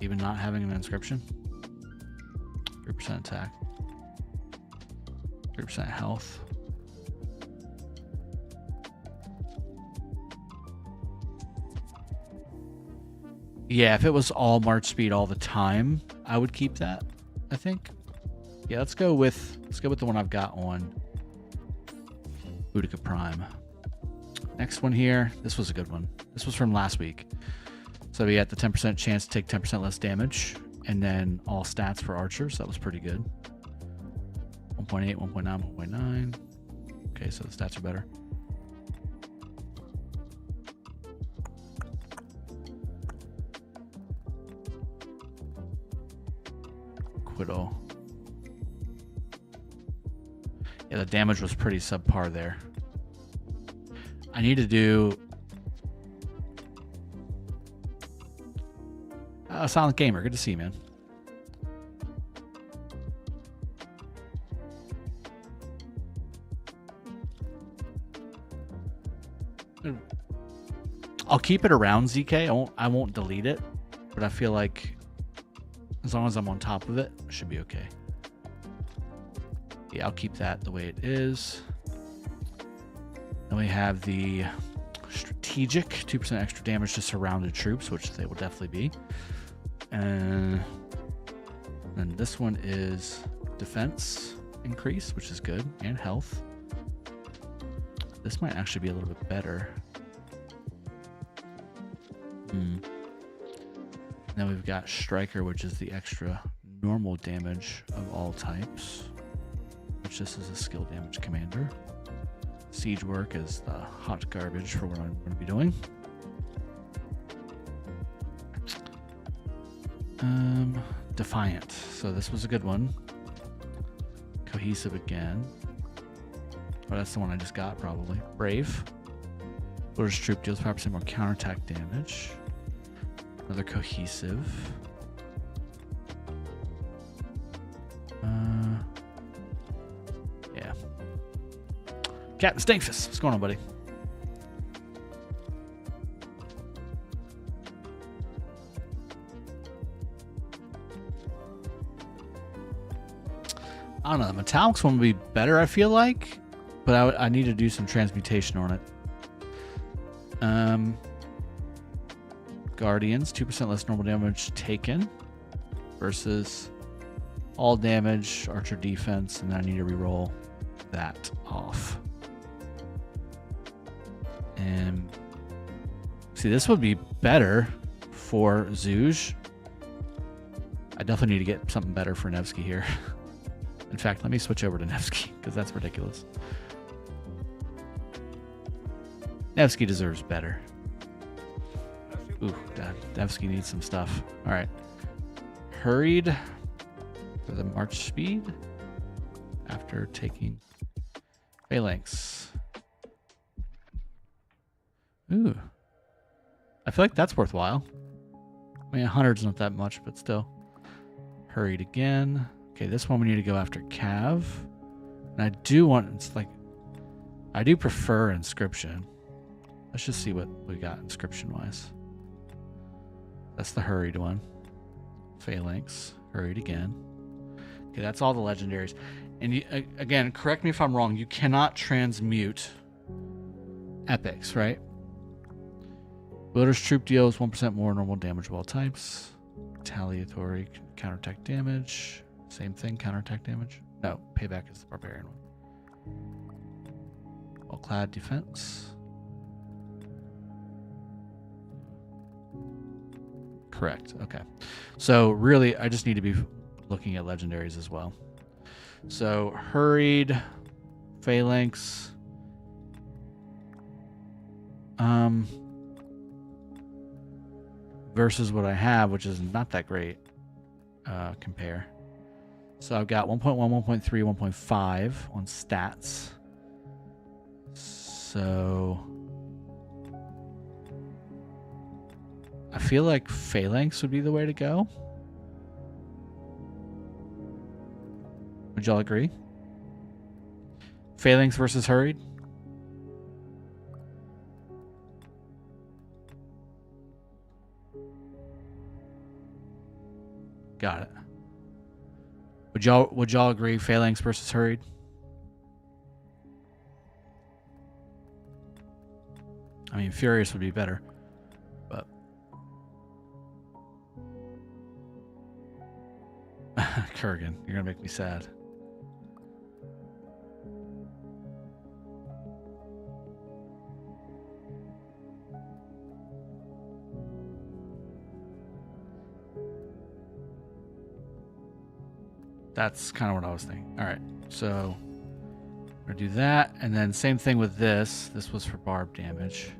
Even not having an inscription. 3% attack. 3% health. Yeah, if it was all march speed all the time, I would keep that, I think. Yeah, let's go with the one I've got on Boudica Prime. Next one here. This was a good one. This was from last week. So we had the 10% chance to take 10% less damage, and then all stats for archers. That was pretty good. 1.8, 1.9, 1.9. Okay, so the stats are better. Acquittal. Yeah, the damage was pretty subpar there. I need to do Silent Gamer. Good to see you, man. I'll keep it around ZK. I won't delete it, but I feel like as long as I'm on top of it, it should be okay. Yeah, I'll keep that the way it is. Then we have the strategic, 2% extra damage to surrounded troops, which they will definitely be. And then this one is defense increase, which is good, and health. This might actually be a little bit better. Then we've got striker, which is the extra normal damage of all types, which this is a skill damage commander. Siege work is the hot garbage for what I'm going to be doing. Defiant. So this was a good one. Cohesive again. Oh, that's the one I just got, probably. Brave. Orders troop deals 5% more counterattack damage. Another cohesive. Yeah. Captain Stinkfist, what's going on, buddy? I don't know. The Metallics one would be better, I feel like, but I need to do some transmutation on it. Guardians, 2% less normal damage taken versus all damage, archer defense, and then I need to reroll that off. And see, this would be better for Zooge. I definitely need to get something better for Nevsky here. In fact, let me switch over to Nevsky because that's ridiculous. Nevsky deserves better. Ooh, Nevsky needs some stuff. All right. Hurried for the march speed after taking phalanx. Ooh. I feel like that's worthwhile. I mean, 100's not that much, but still. Hurried again. Okay, this one we need to go after Cav. And I do want, it's like, I do prefer inscription. Let's just see what we got inscription-wise. That's the hurried one. Phalanx, hurried again. Okay, that's all the legendaries. And you, again, correct me if I'm wrong, you cannot transmute epics, right? Wielder's troop deals 1% more normal damage of all types. Retaliatory counterattack damage. Same thing, counterattack damage. No, payback is the barbarian one. All-clad defense. Correct. Okay. So really, I just need to be looking at legendaries as well. So hurried, phalanx. Versus what I have, which is not that great. Compare. So I've got 1.1, 1.3, 1.5 on stats. So I feel like phalanx would be the way to go. Would y'all agree? Phalanx versus hurried? Got it. Would y'all agree phalanx versus hurried? I mean, furious would be better, but Kurgan, you're gonna make me sad. That's kind of what I was thinking. All right, so I'm gonna do that, and then same thing with this. This was for barb damage.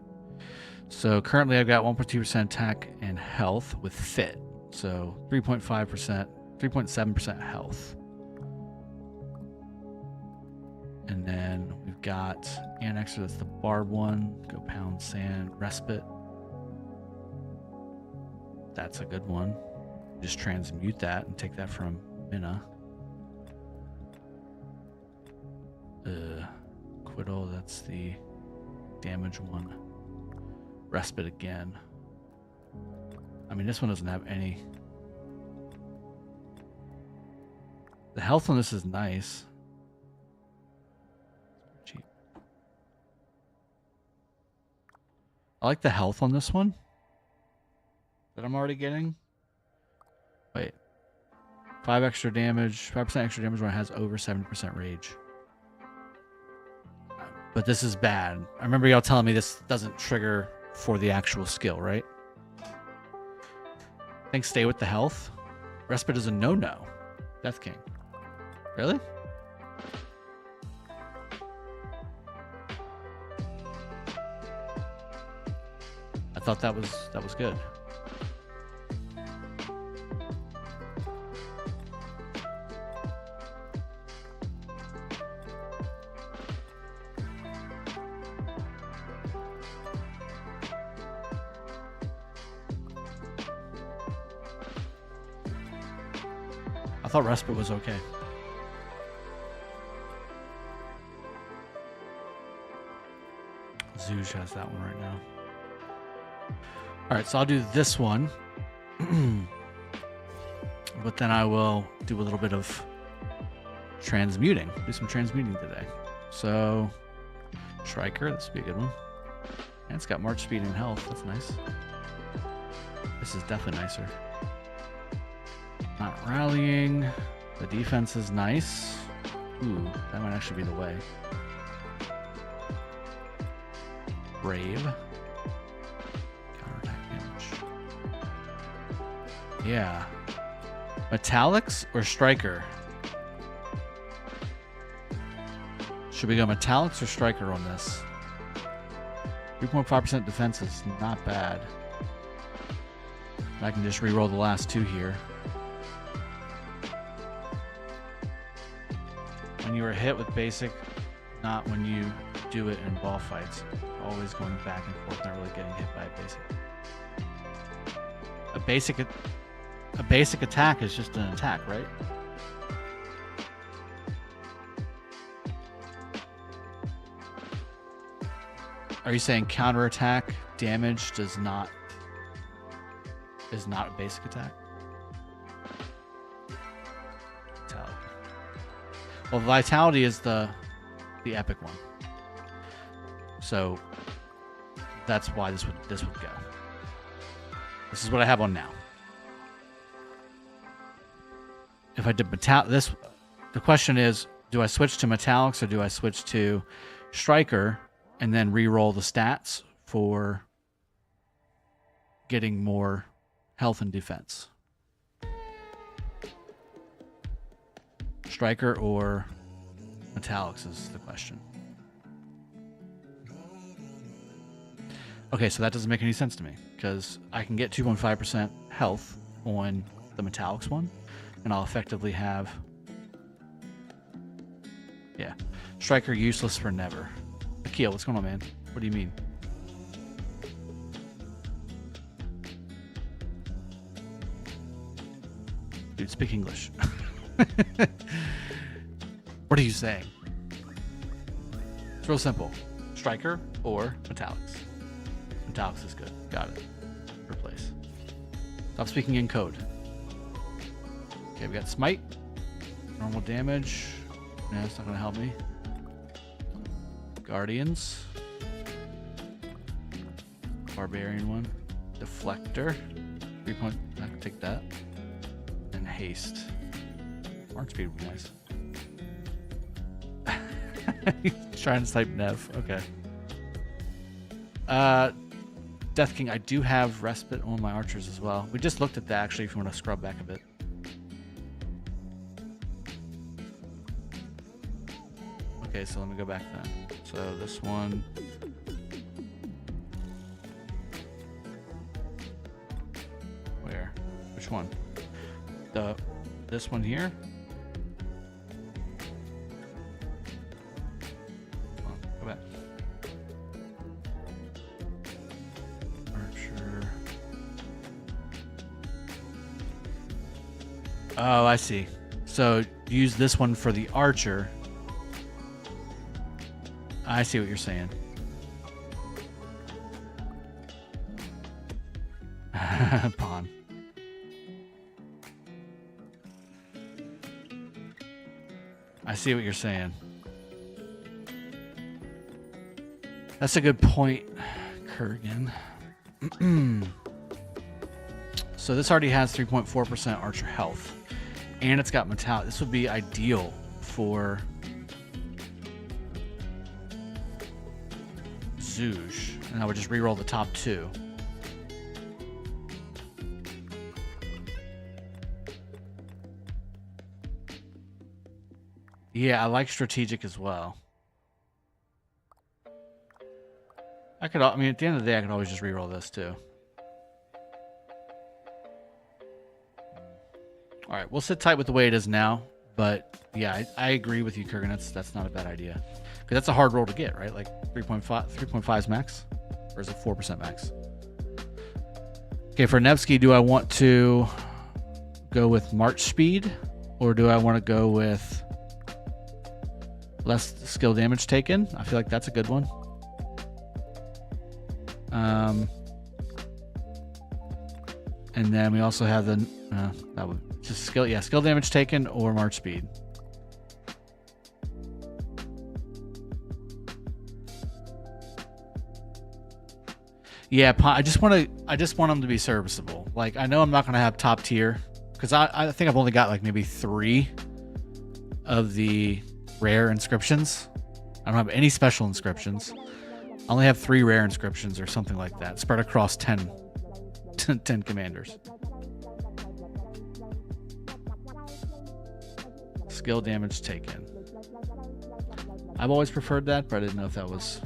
So currently I've got 1.2% attack and health with fit. So 3.5%, 3.7% health. And then we've got Annexer, that's the barb one. Go pound sand, respite. That's a good one. Just transmute that and take that from Minna. Quittal, that's the damage one. Respite again. I mean, this one doesn't have any. The health on this is nice. Cheap. I like the health on this one that I'm already getting. Wait. 5% extra damage when it has over 70% rage. But this is bad. I remember y'all telling me this doesn't trigger for the actual skill, right? I think stay with the health. Respite is a no-no. Death King. Really? I thought that was good. I thought respite was okay. Zooge has that one right now. All right, so I'll do this one. But then I will do a little bit of transmuting. Do some transmuting today. So, Striker, this would be a good one. And it's got March speed and health. That's nice. This is definitely nicer. Not rallying. The defense is nice. Ooh, that might actually be the way. Brave. Counterattack damage. Yeah. Metallics or Striker? Should we go Metallics or Striker on this? 3.5% defense is not bad. I can just reroll the last two here. When you are hit with basic, not when you do it in ball fights. Always going back and forth, not really getting hit by a basic. A basic attack is just an attack, right? Are you saying counterattack damage is not a basic attack? Vitality. Well, vitality is the epic one. So that's why this would go. This is what I have on now. If I did the question is, do I switch to metallics or do I switch to striker and then re-roll the stats for getting more health and defense? Striker or metallics is the question. Okay, so that doesn't make any sense to me because I can get 2.5% health on the metallics one, and I'll effectively have, yeah, striker useless for never. Akil, what's going on, man? What do you mean? Dude, speak English. What are you saying? It's real simple. Striker or metallics. Metallics is good. Got it. Replace. Stop speaking in code. Okay, we got smite. Normal damage. No, it's not going to help me. Guardians. Barbarian one. Deflector. 3 point. I can take that. And haste. March speed would be nice. He's trying to type Nev. Okay. Death King, I do have respite on my archers as well. We just looked at that actually if you want to scrub back a bit. Okay, so let me go back then. So this one. Where? Which one? This one here? Come on, go back. Archer. Oh, I see. So use this one for the archer. I see what you're saying. Pawn. I see what you're saying. That's a good point, Kurgan. So this already has 3.4% archer health, and it's got metallic. This would be ideal for Zouge, and I would just reroll the top two. Yeah, I like strategic as well. I mean, at the end of the day, I could always just reroll this too. All right, we'll sit tight with the way it is now, but yeah, I agree with you, Kurgan. That's not a bad idea. Because that's a hard roll to get, right? Like 3.5 is max, or is it 4% max? Okay, for Nevsky, do I want to go with March speed, or do I want to go with less skill damage taken? I feel like that's a good one. And then we also have the that would just skill damage taken or March speed. Yeah, I just want them to be serviceable. Like, I know I'm not gonna have top tier because I think I've only got like maybe 3 of the rare inscriptions. I don't have any special inscriptions. I only have 3 rare inscriptions or something like that, spread across 10 commanders. Skill damage taken. I've always preferred that, but I didn't know if that was.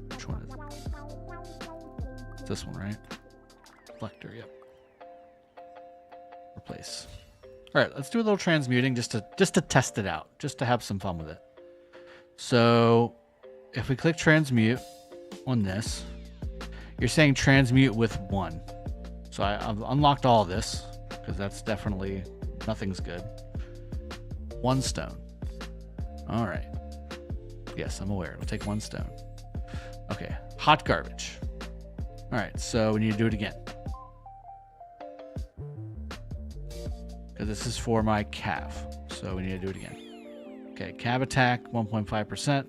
Which one is it? It's this one, right? Reflector, yep. Replace. All right, let's do a little transmuting just to test it out, just to have some fun with it. So if we click transmute on this, you're saying transmute with 1. So I've unlocked all of this because that's definitely, nothing's good. 1 stone. All right. Yes, I'm aware. It'll take 1 stone. Okay. Hot garbage. All right. So we need to do it again. This is for my cav. So we need to do it again. Okay. Cav attack, 1.5%.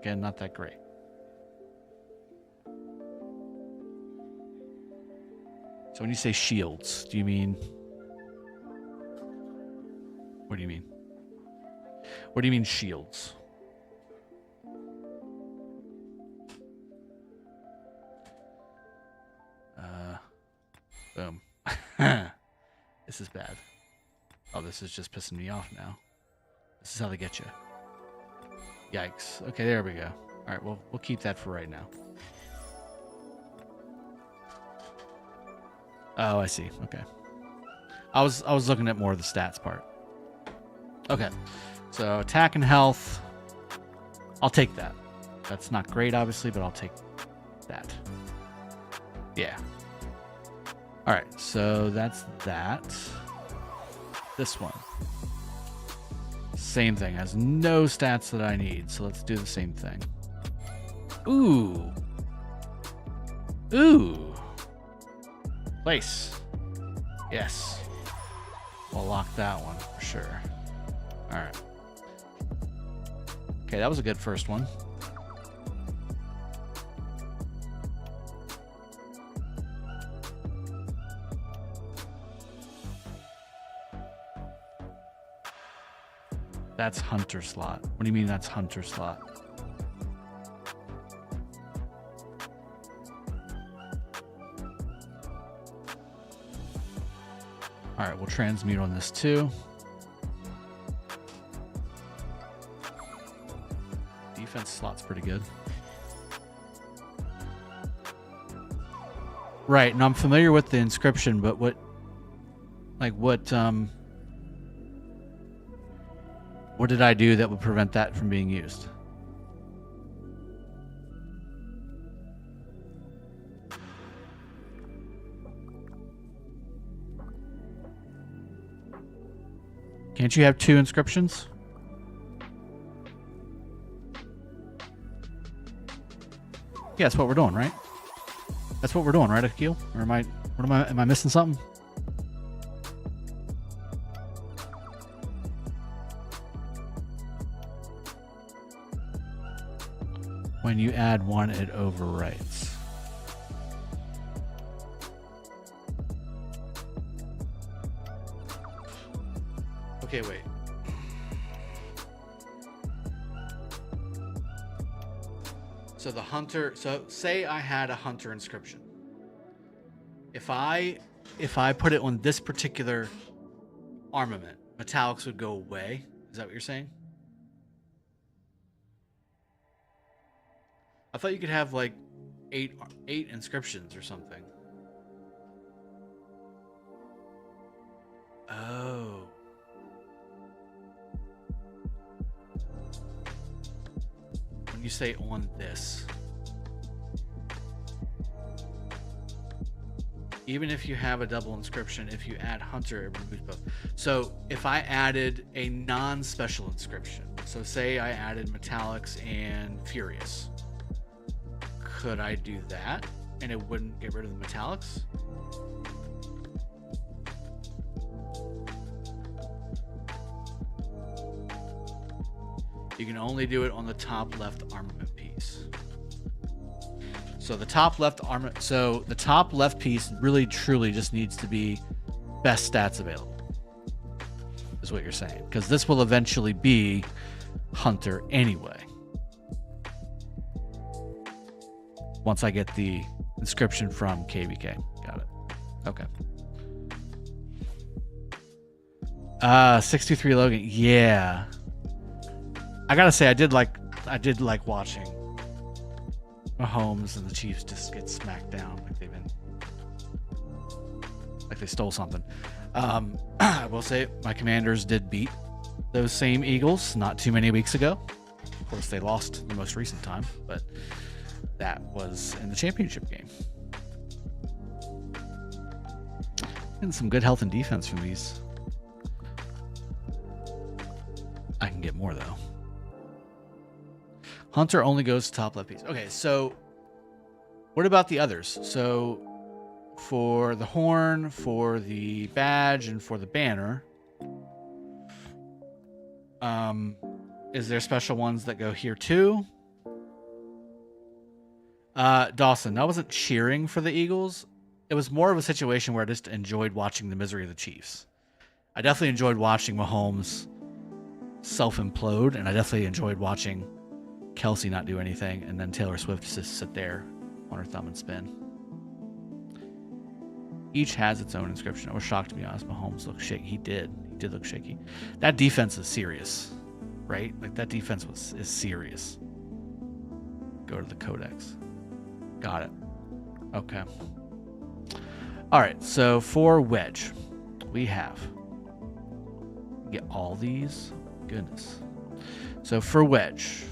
Again, not that great. So when you say shields, do you mean... What do you mean? What do you mean shields? Boom. This is bad. Oh, this is just pissing me off now. This is how they get you. Yikes. Okay, there we go. All right, we'll keep that for right now. Oh, I see. Okay. I was looking at more of the stats part. Okay. So attack and health. I'll take that. That's not great, obviously, but I'll take that. Yeah. All right. So that's that. This one. Same thing. Has no stats that I need. So let's do the same thing. Ooh. Ooh. Place. Yes. We'll lock that one for sure. All right. Okay, that was a good first one. That's hunter slot. What do you mean that's hunter slot? All right, we'll transmute on this too. Defense slot's pretty good. Right, and I'm familiar with the inscription, but what did I do that would prevent that from being used? Can't you have 2 inscriptions? Yeah, that's what we're doing, right? That's what we're doing, right, Akil? Or am I missing something? When you add one, it overwrites. Okay, wait. So the hunter, so say I had a hunter inscription. If I put it on this particular armament, metallics would go away. Is that what you're saying? I thought you could have like eight inscriptions or something. Oh. When you say on this, even if you have a double inscription, if you add hunter, it removes both. So if I added a non-special inscription, so say I added metallics and furious, could I do that and it wouldn't get rid of the metallics? You can only do it on the top left armament piece. So the top left armament, so the top left piece really truly just needs to be best stats available, is what you're saying, because this will eventually be hunter anyway. Once I get the inscription from KvK. Got it. Okay. 63 Logan. Yeah. I gotta say, I did like watching Mahomes and the Chiefs just get smacked down like they stole something. I will say my Commanders did beat those same Eagles not too many weeks ago. Of course, they lost the most recent time, but that was in the championship game. And some good health and defense from these. I can get more though. Hunter only goes to top left piece. Okay, so what about the others? So for the horn, for the badge, and for the banner, is there special ones that go here too? Dawson, I wasn't cheering for the Eagles. It was more of a situation where I just enjoyed watching the misery of the Chiefs. I definitely enjoyed watching Mahomes self-implode, and I definitely enjoyed watching Kelsey not do anything, and then Taylor Swift just sit there on her thumb and spin. Each has its own inscription. I was shocked, to be honest. Mahomes looked shaky. He did look shaky. That defense is serious, right? Like, that defense is serious. Go to the Codex. Got it. Okay. All right, so for wedge, we have... Get all these? Goodness. So for wedge,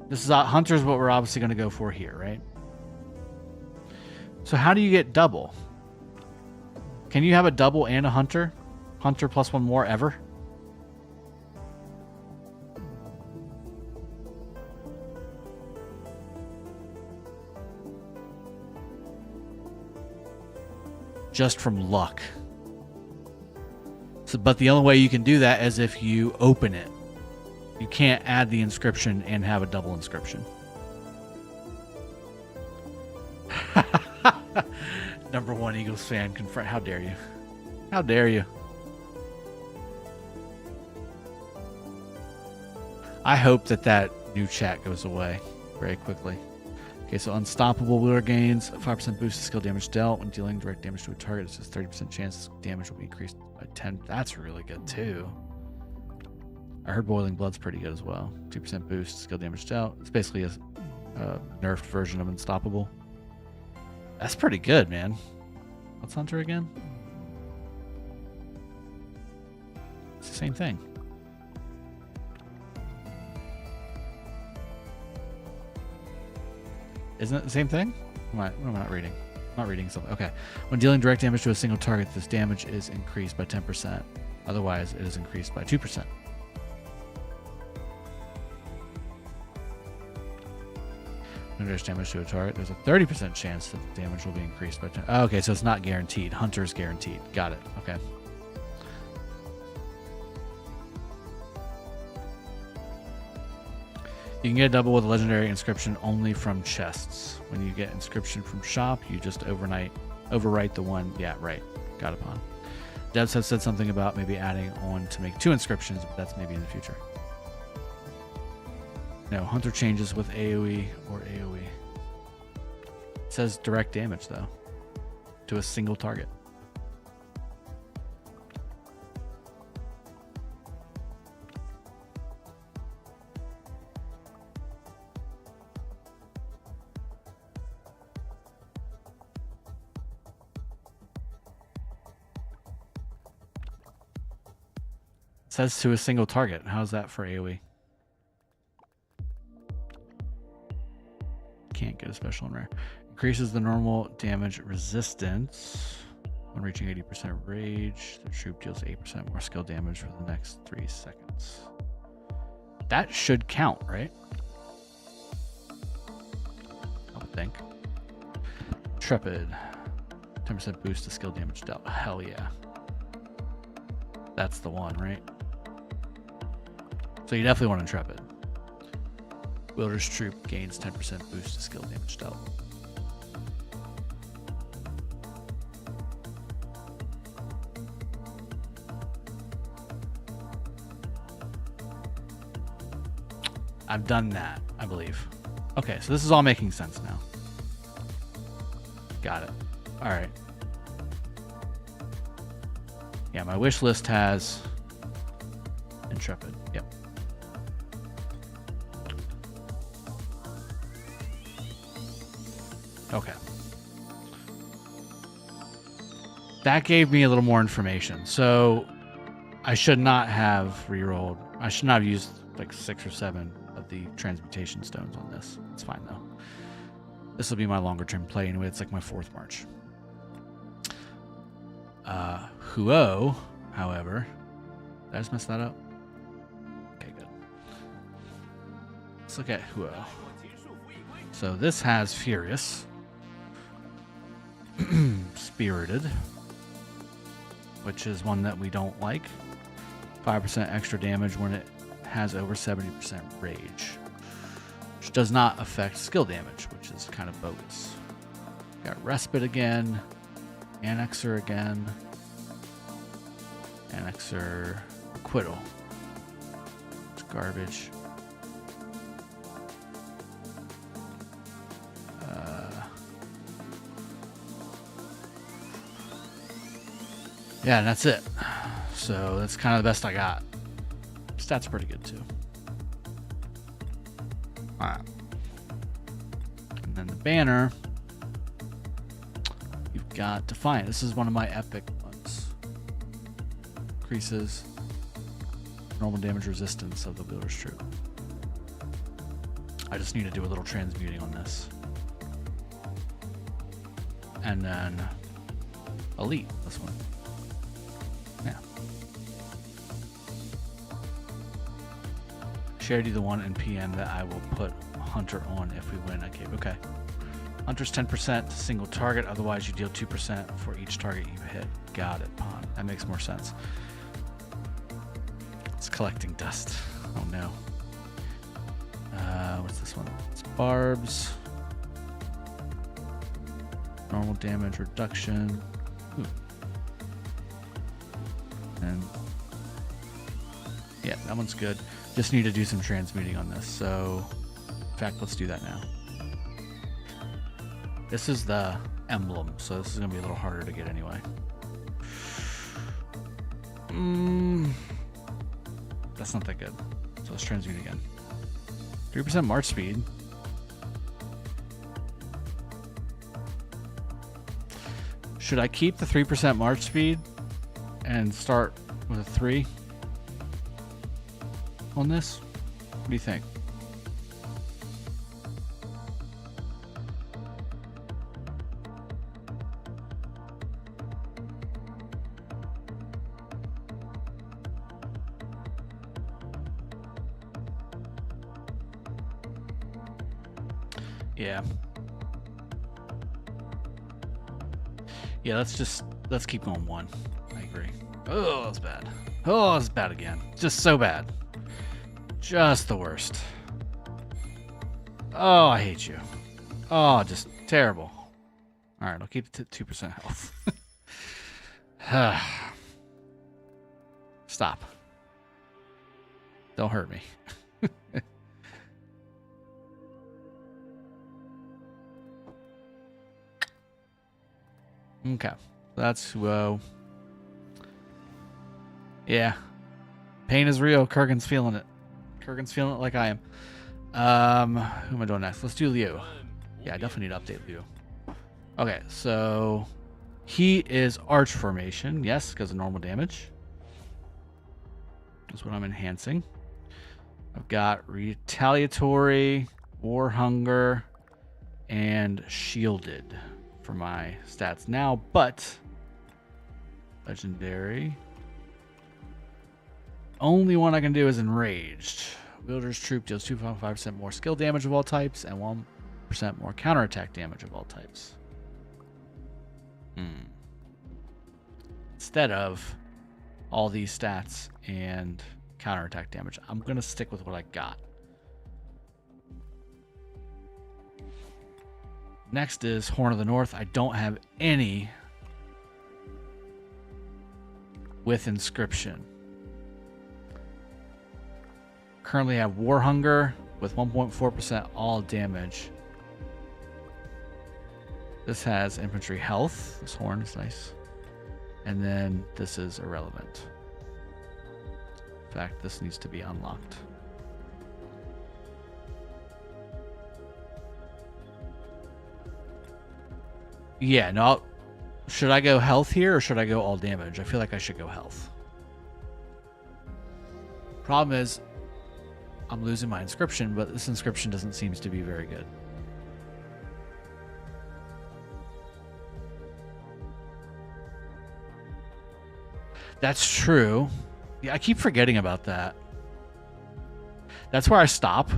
this is Hunter's what we're obviously going to go for here, right? So how do you get double? Can you have a double and a hunter? Hunter plus one more ever? Just from luck. So, but the only way you can do that is if you open it. You can't add the inscription and have a double inscription. Number one Eagles fan confront. How dare you? How dare you? I hope that new chat goes away very quickly. Okay, so unstoppable wheeler gains 5% boost to skill damage dealt when dealing direct damage to a target. It's just 30% chance damage will be increased by 10. That's really good too. I heard Boiling Blood's pretty good as well. 2% boost skill damage dealt. It's basically a nerfed version of unstoppable. That's pretty good, man. What's Hunter again? It's the same thing. Isn't it the same thing? What am I not reading? I'm not reading something. Okay. When dealing direct damage to a single target, this damage is increased by 10%. Otherwise, it is increased by 2%. When there's damage to a target, there's a 30% chance that the damage will be increased by 10. Oh, okay, so it's not guaranteed. Hunter's guaranteed. Got it. Okay. You can get a double with a legendary inscription only from chests. When you get inscription from shop, you just overwrite the one. Yeah, right. Got upon. Devs have said something about maybe adding on to make 2 inscriptions, but that's maybe in the future. No, Hunter changes with AoE or AoE. It says direct damage, though, to a single target. It says to a single target. How's that for AoE? Can't get a special in rare. Increases the normal damage resistance when reaching 80% rage. The troop deals 8% more skill damage for the next 3 seconds. That should count, right? I would think. Intrepid. 10% boost to skill damage dealt. Hell yeah. That's the one, right? So you definitely want Intrepid. Wielder's Troop gains 10% boost to skill damage dealt. I've done that, I believe. Okay, so this is all making sense now. Got it. All right. Yeah, my wish list has Intrepid. Yep. Okay. That gave me a little more information. So I should not have rerolled. I should not have used like 6 or 7 of the transmutation stones on this. It's fine though. This will be my longer term play anyway. It's like my 4th march. Huo, however, did I just mess that up? Okay, good. Let's look at Huo. So this has Furious, Spirited, which is one that we don't like. 5% extra damage when it has over 70% rage, which does not affect skill damage, which is kind of bogus. Got Respite again, Annexer again, Annexer, Acquittal. It's garbage. Yeah, and that's it. So that's kind of the best I got. Stats are pretty good too. Alright. And then the banner, you've got Defiant. This is one of my epic ones. Increases normal damage resistance of the wielder's troop. I just need to do a little transmuting on this. And then Elite, this one. Yeah. Share you the one in PM that I will put Hunter on if we win a KvK. Hunter's 10% to single target, otherwise you deal 2% for each target you hit. Got it, Pon. That makes more sense. It's collecting dust. Oh no. What's this one? It's Barbs. Normal damage reduction. Ooh. And yeah, that one's good. Just need to do some transmuting on this. So, in fact, let's do that now. This is the emblem, so this is going to be a little harder to get anyway. That's not that good. So let's transmute again. 3% march speed. Should I keep the 3% march speed and start with a 3 on this? What do you think? Yeah. Yeah, let's keep going 1. I agree. Oh, that's bad. Oh, that's bad again. Just so bad. Just the worst. Oh, I hate you. Oh, just terrible. All right, I'll keep it to 2% health. Stop. Don't hurt me. Okay, that's whoa. Yeah, pain is real. Kurgan's feeling it. Kurgan's feeling it like I am. Who am I doing next? Let's do Liu. Yeah, I definitely need to update Liu. Okay, so he is Arch Formation. Yes, because of normal damage. That's what I'm enhancing. I've got Retaliatory, War Hunger, and Shielded for my stats now, but Legendary. Only one I can do is Enraged. Wielder's Troop deals 2.5% more skill damage of all types and 1% more counterattack damage of all types. Instead of all these stats and counterattack damage, I'm going to stick with what I got. Next is Horn of the North. I don't have any with Inscription. Currently have War Hunger with 1.4% all damage. This has infantry health. This horn is nice. And then this is irrelevant. In fact, this needs to be unlocked. Yeah, no. Should I go health here or should I go all damage? I feel like I should go health. Problem is, I'm losing my inscription, but this inscription doesn't seem to be very good. That's true. Yeah, I keep forgetting about that. That's where I stop,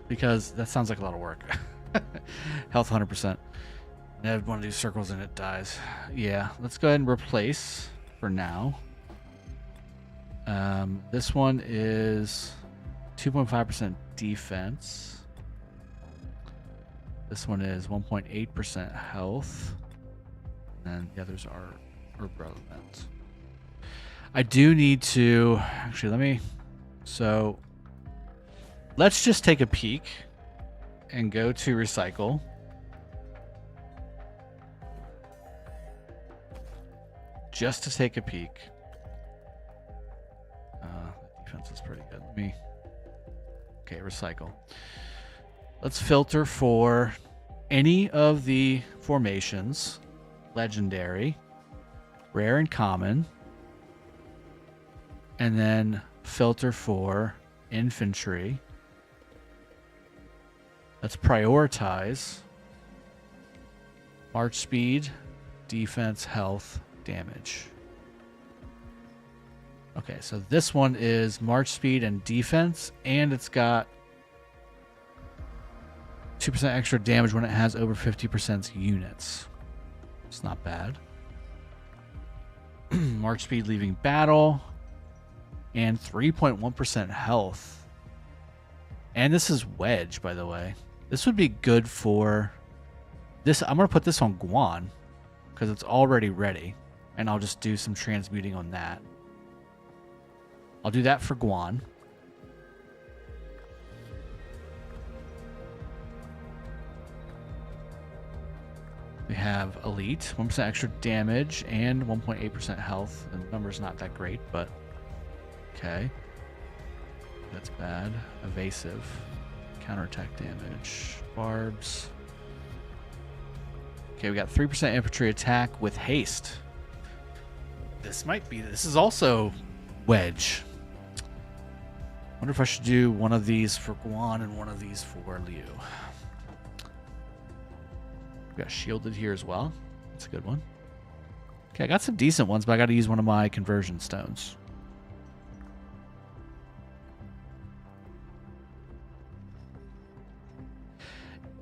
because that sounds like a lot of work. Health 100%. I have one of these circles and it dies. Yeah, let's go ahead and replace for now. This one is 2.5% defense. This one is 1.8% health. And the others are irrelevant. I do need to... Actually, So, let's just take a peek and go to recycle. Just to take a peek. The defense is pretty good. Okay, recycle. Let's filter for any of the formations. Legendary, rare and common. And then filter for infantry. Let's prioritize march speed, defense, health, damage. Okay, so this one is march speed and defense, and it's got 2% extra damage when it has over 50% units. It's not bad. March speed leaving battle, and 3.1% health. And this is wedge, by the way. This would be good for this. I'm going to put this on Guan because it's already ready. And I'll just do some transmuting on that. I'll do that for Guan. We have elite, 1% extra damage and 1.8% health. The number's not that great, but okay. That's bad. Evasive. Counterattack damage. Barbs. Okay, we got 3% infantry attack with haste. This is also wedge. Wonder if I should do one of these for Guan and one of these for Liu. We got shielded here as well. That's a good one. Okay, I got some decent ones, but I got to use one of my conversion stones.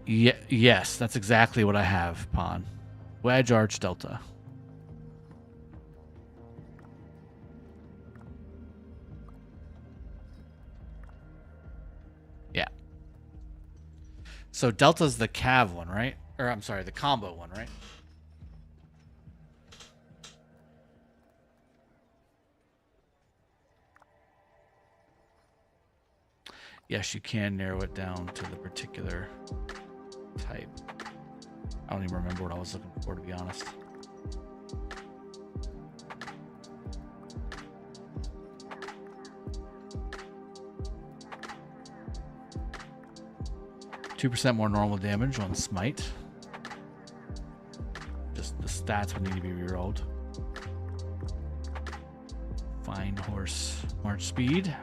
Yes, that's exactly what I have, Pawn. Wedge, Arch, Delta. Yeah. So Delta's the Cav one, right? Or I'm sorry, the combo one, right? Yes, you can narrow it down to the particular type. I don't even remember what I was looking for, to be honest. %2 more normal damage on Smite. Just the stats would need to be rerolled. Fine Horse March Speed.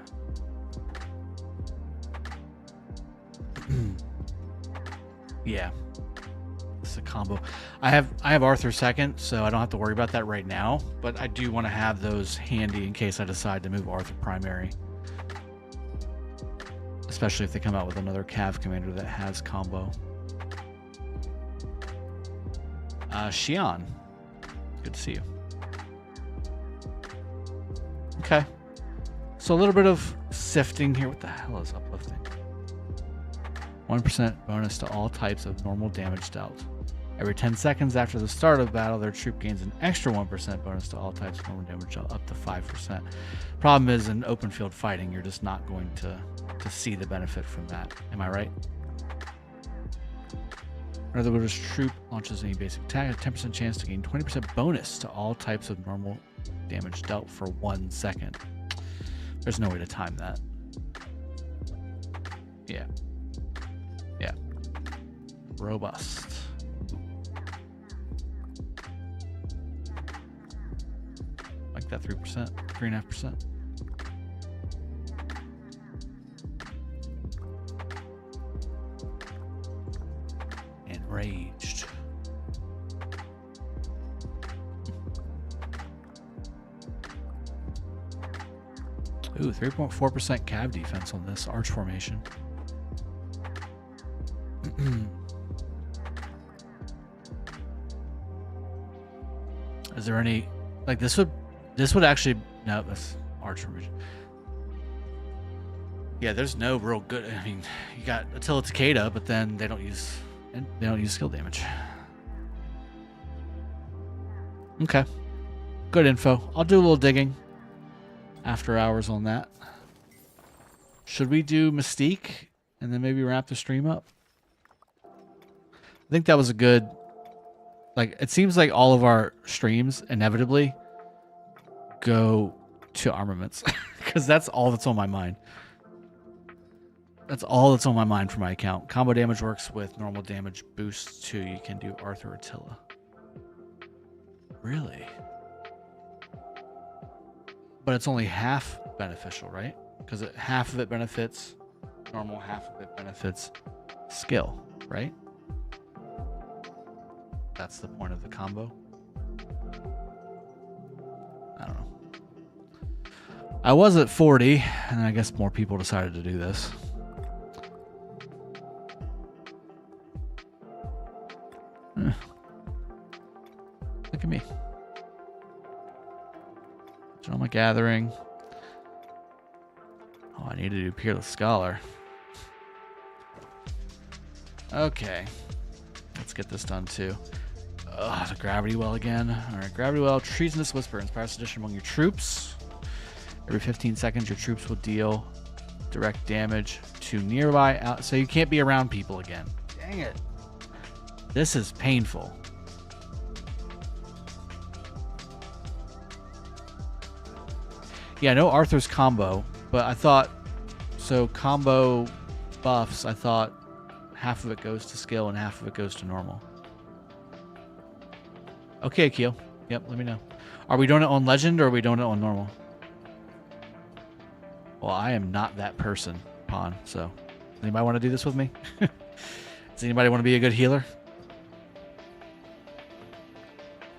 Yeah, it's a combo. I have Arthur second, so I don't have to worry about that right now. But I do want to have those handy in case I decide to move Arthur primary, especially if they come out with another Cav commander that has combo. Xian, good to see you. Okay, so a little bit of sifting here. What the hell is uplifting? 1% bonus to all types of normal damage dealt. Every 10 seconds after the start of battle, their troop gains an extra 1% bonus to all types of normal damage dealt, up to 5%. Problem is, in open field fighting, you're just not going to see the benefit from that. Am I right? Another British troop launches any basic attack, a 10% chance to gain 20% bonus to all types of normal damage dealt for 1 second. There's no way to time that. Yeah. Yeah. Robust. Like that 3%, 3.5%. Enraged. Ooh, 3.4% cav defense on this arch formation. Is there any like this would actually no, that's archer region. Yeah, there's no real good. I mean, you got Attila Takeda, but then they don't use skill damage. Okay, good info. I'll do a little digging after hours on that. Should we do Mystique and then maybe wrap the stream up? I think that was a good. Like, it seems like all of our streams inevitably go to armaments because that's all that's on my mind. That's all that's on my mind for my account. Combo damage works with normal damage boosts too. You can do Arthur Attila. Really? But it's only half beneficial, right? Because half of it benefits normal, half of it benefits skill, right? That's the point of the combo. I don't know. I was at 40, and I guess more people decided to do this. Look at me. Genoma gathering. Oh, I need to do Peerless Scholar. Okay. Let's get this done too. The Gravity Well again. Alright, Gravity Well. Treasonous Whisper. Inspires sedition among your troops. Every 15 seconds, your troops will deal direct damage to nearby so you can't be around people again. Dang it. This is painful. Yeah, I know Arthur's combo, but I thought, so combo buffs, I thought half of it goes to skill and half of it goes to normal. Okay, Keel. Yep, let me know. Are we doing it on legend or are we doing it on normal? Well, I am not that person, Pawn, so does anybody want to do this with me? Does anybody want to be a good healer?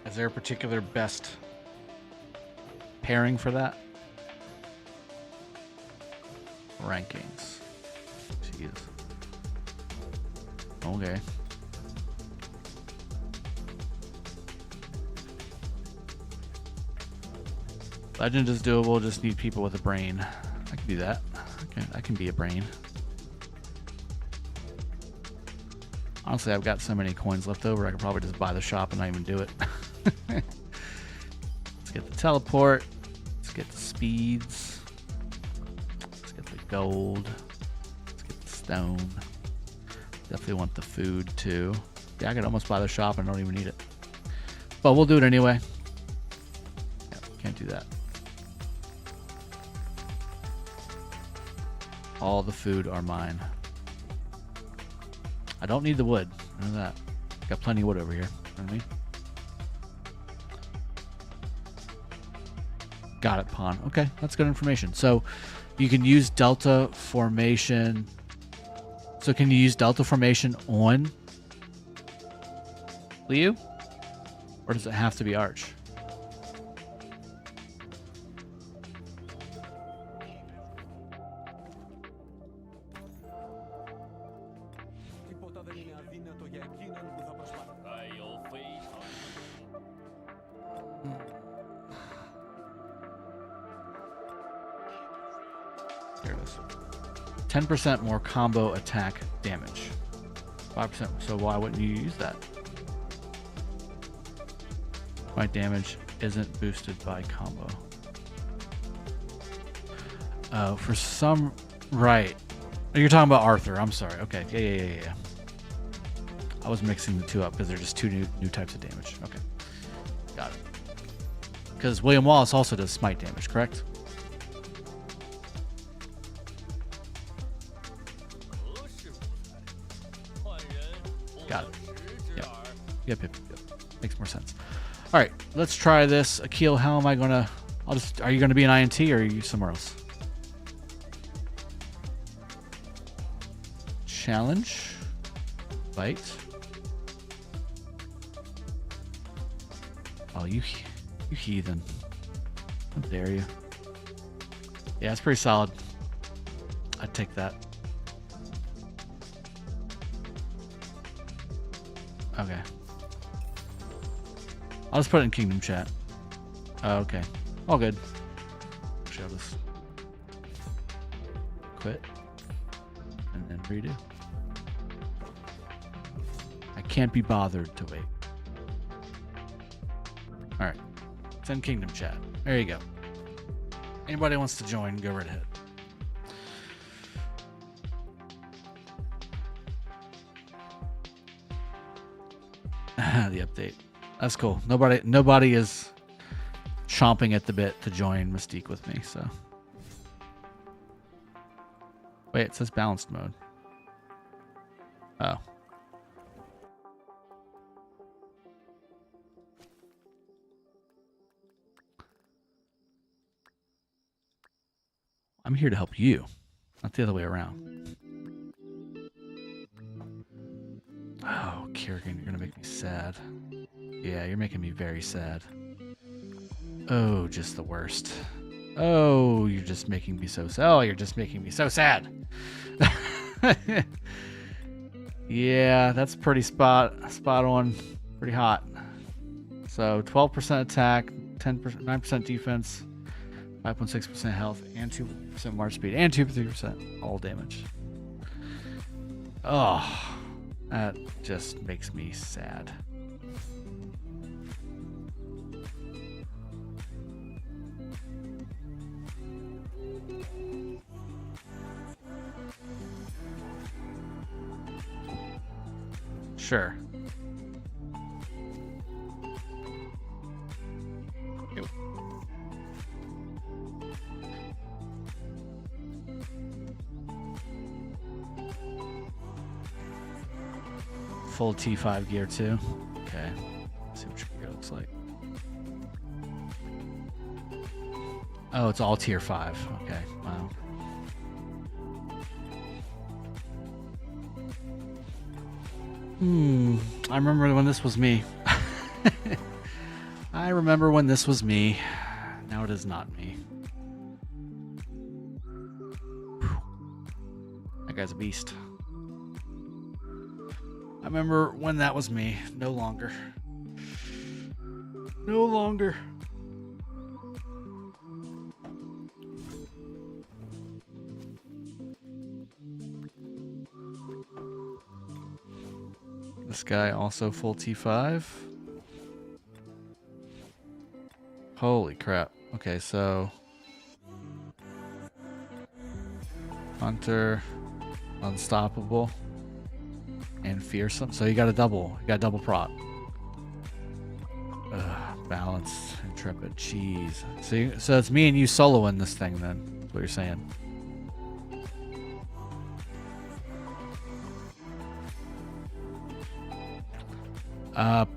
Is there a particular best pairing for that? Rankings. Jeez. Okay. Legend is doable, just need people with a brain. I can do that. I can be a brain. Honestly, I've got so many coins left over, I could probably just buy the shop and not even do it. Let's get the teleport. Let's get the speeds. Let's get the gold. Let's get the stone. Definitely want the food too. Yeah, I could almost buy the shop and don't even need it. But we'll do it anyway. Yeah, can't do that. All the food are mine. I don't need the wood. I know that. Got plenty of wood over here. You know what I mean? Got it, Pawn. Okay, that's good information. So you can use Delta Formation. So can you use Delta Formation on Liu? Or does it have to be Arch? There it is. 10% more combo attack damage. 5%. So why wouldn't you use that? My damage isn't boosted by combo. Oh, for some... Right. Oh, you're talking about Arthur. I'm sorry. Okay. Yeah. I was mixing the two up because they're just two new types of damage. Okay. Got it. Because William Wallace also does smite damage, correct? Got it. Yep. Makes more sense. All right, let's try this. Akil, how am I gonna? Are you gonna be an INT or are you somewhere else? Challenge. Fight. Oh, you heathen! How dare you? Yeah, it's pretty solid. I'd take that. Okay. I'll just put it in Kingdom chat. Oh, okay. All good. Actually, I'll just quit and then redo. I can't be bothered to wait. All right. It's in Kingdom chat. There you go. Anybody wants to join, go right ahead. The update. That's cool. Nobody is chomping at the bit to join Mystique with me, so. Wait, it says balanced mode. Oh. I'm here to help you, not the other way around. Oh, Kierkegaard, you're gonna make me sad. Yeah, you're making me very sad. Oh, just the worst. Oh, you're just making me so sad. Oh, you're just making me so sad. Yeah, that's pretty spot on. Pretty hot. So 12% attack, 10%, 9% defense, 5.6% health, and 2% march speed, and 2.3% all damage. Oh, that just makes me sad. Sure. Yep. Full T5 gear too. Okay. Let's see what your gear looks like. Oh, it's all tier 5. Okay. Wow. I remember when this was me. I remember when this was me. Now it is not me. That guy's a beast. I remember when that was me. No longer. No longer. This guy also full T5. Holy crap. Okay, so Hunter, Unstoppable, and Fearsome. So you got a double. You got a double prop. Balanced, Intrepid. Jeez. So it's me and you soloing this thing then. That's what you're saying.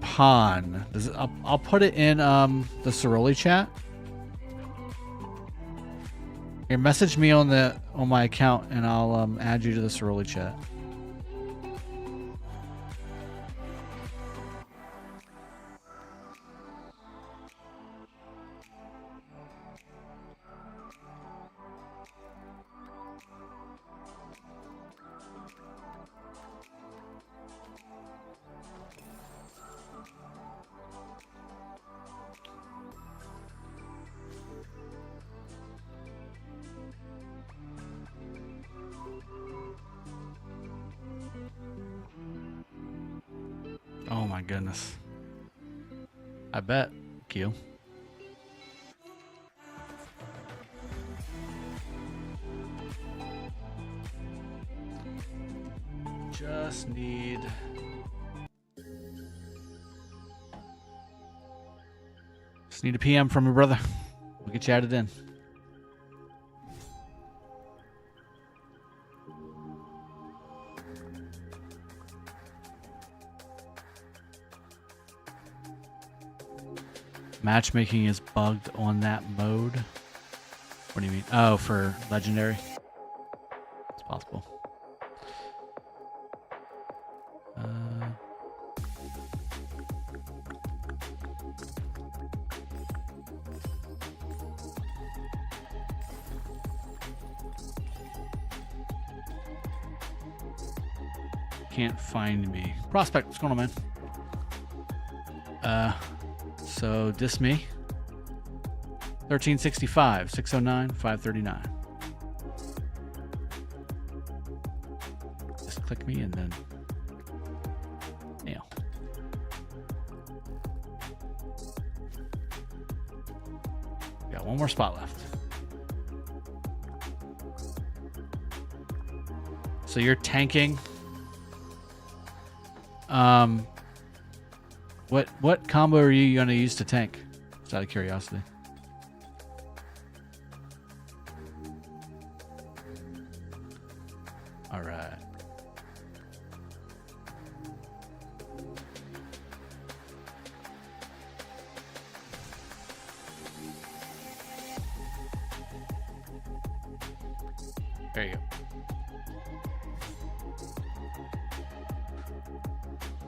Pawn. I'll put it in the Soroli chat. Here, message me on my account and I'll add you to the Soroli chat. Oh my goodness. I bet. Q. Just need... Just need a PM from your brother. We'll get you added in. Matchmaking is bugged on that mode. What do you mean? Oh, for legendary? It's possible. Can't find me. Prospect, what's going on, man? So diss me. 1365, 609, 539. Just click me and then nail. Got one more spot left. So you're tanking. What combo are you gonna use to tank? Just out of curiosity. All right. There you go.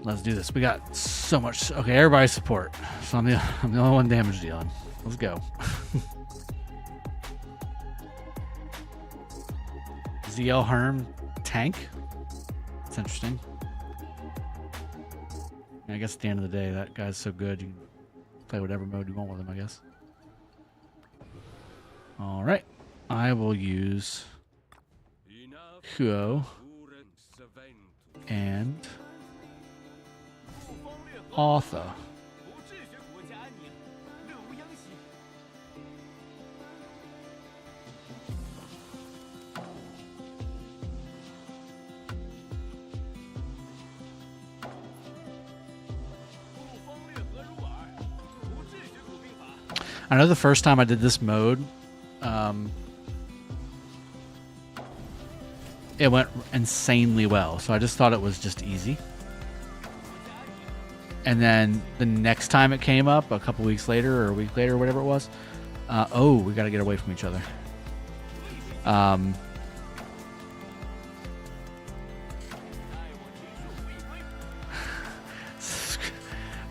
Let's do this. We got so much. Okay, everybody support. So I'm the only one damage dealing. Let's go. ZL Herm tank. It's interesting. I guess at the end of the day, that guy's so good you can play whatever mode you want with him, I guess. All right. I will use Huo and Arthur. I know the first time I did this mode, it went insanely well. So I just thought it was just easy. And then the next time it came up, a couple weeks later or a week later, or whatever it was, oh, we got to get away from each other.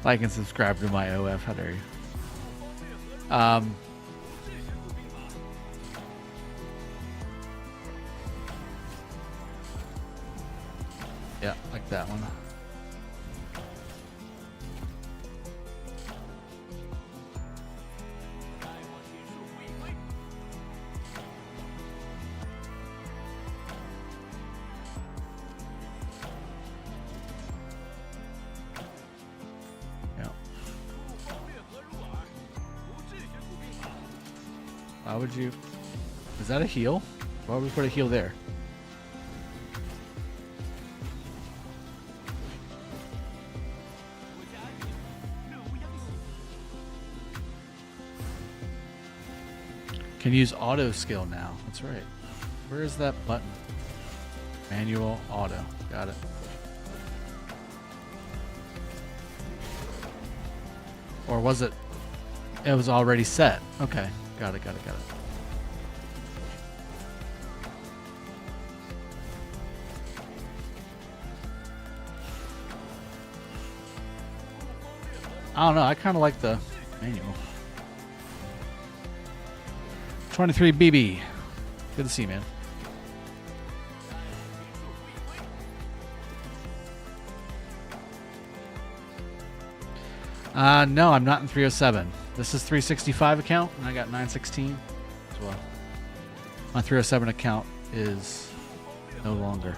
Like and subscribe to my OF. How dare you? Yeah, like that one. Why would you? Is that a heal? Why would we put a heal there? Can use auto skill now. That's right. Where is that button? Manual auto. Got it. Or was it? It was already set. Okay. Got it. I don't know. I kind of like the manual. 23 BB. Good to see you, man. No, I'm not in 307. This is 365 account, and I got 916 as well. My 307 account is no longer.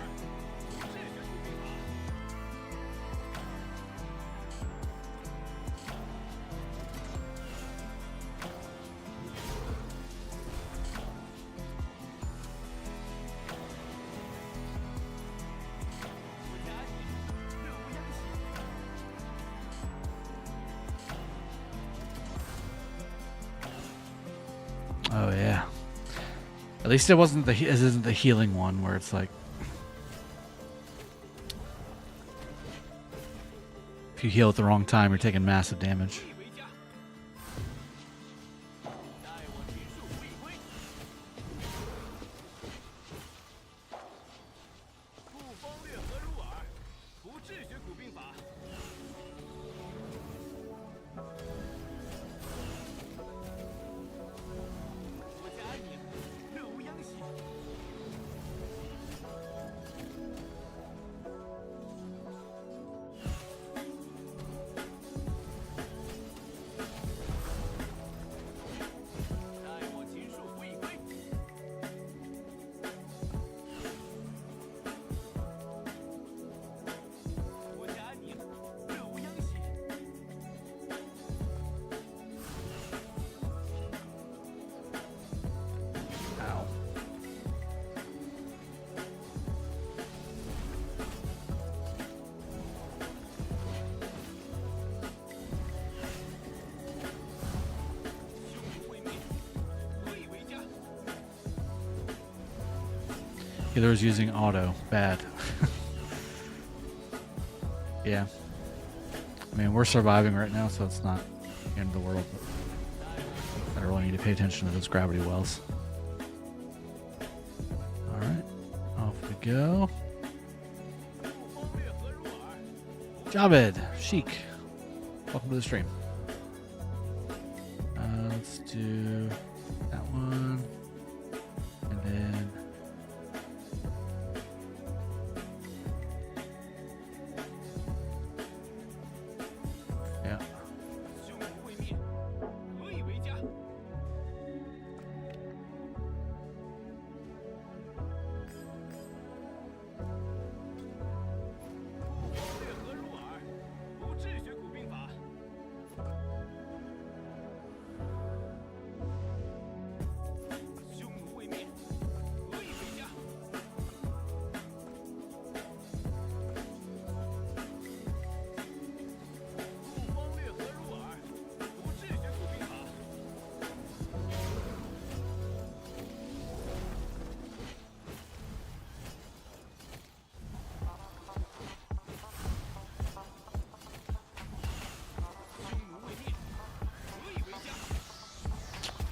Oh yeah. At least it wasn't it isn't the healing one where it's like if you heal at the wrong time, you're taking massive damage. Healer's using auto. Bad. Yeah. I mean, we're surviving right now, so it's not the end of the world. But I really need to pay attention to those gravity wells. Alright. Off we go. Javed. Sheik. Welcome to the stream. Let's do that one. And then... yeah.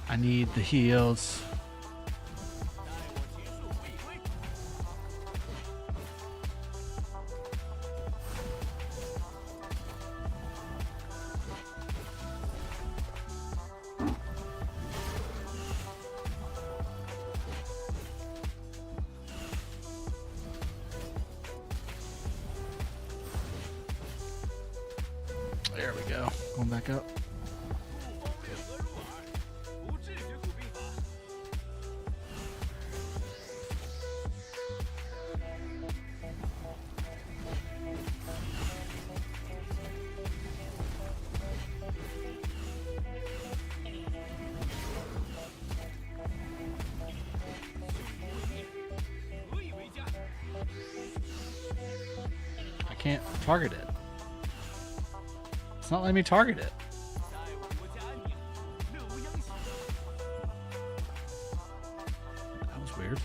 I need the heals. There we go. Going back up. Can't target it. It's not letting me target it. That was weird.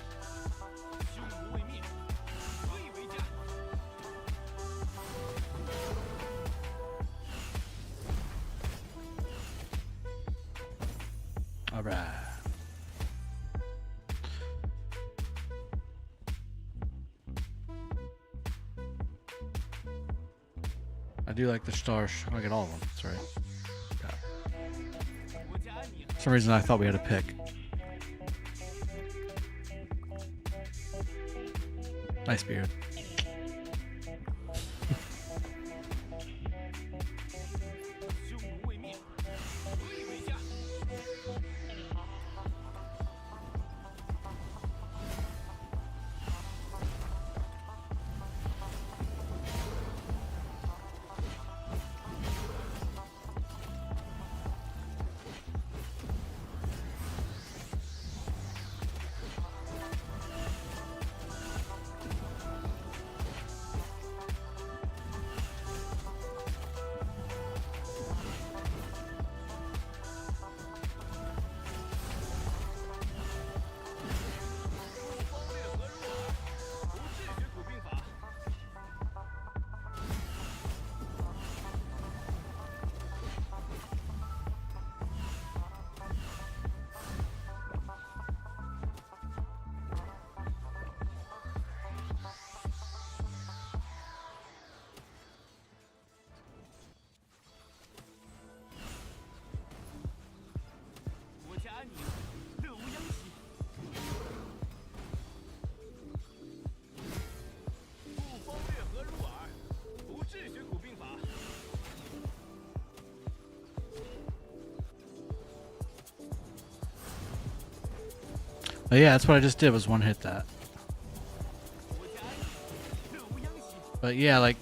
All right. I do like the stars. I get all of them. That's right. Yeah. For some reason, I thought we had a pick. Nice beard. But yeah, that's what I just did, was one hit that. But yeah, like...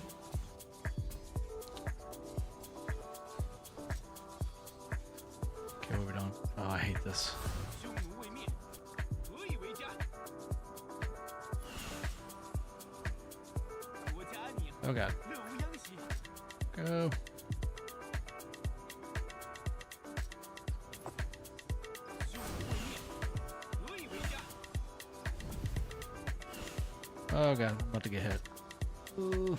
okay, what are we doing? Oh, I hate this. Oh god. Go. Oh god, I'm about to get hit. Ooh.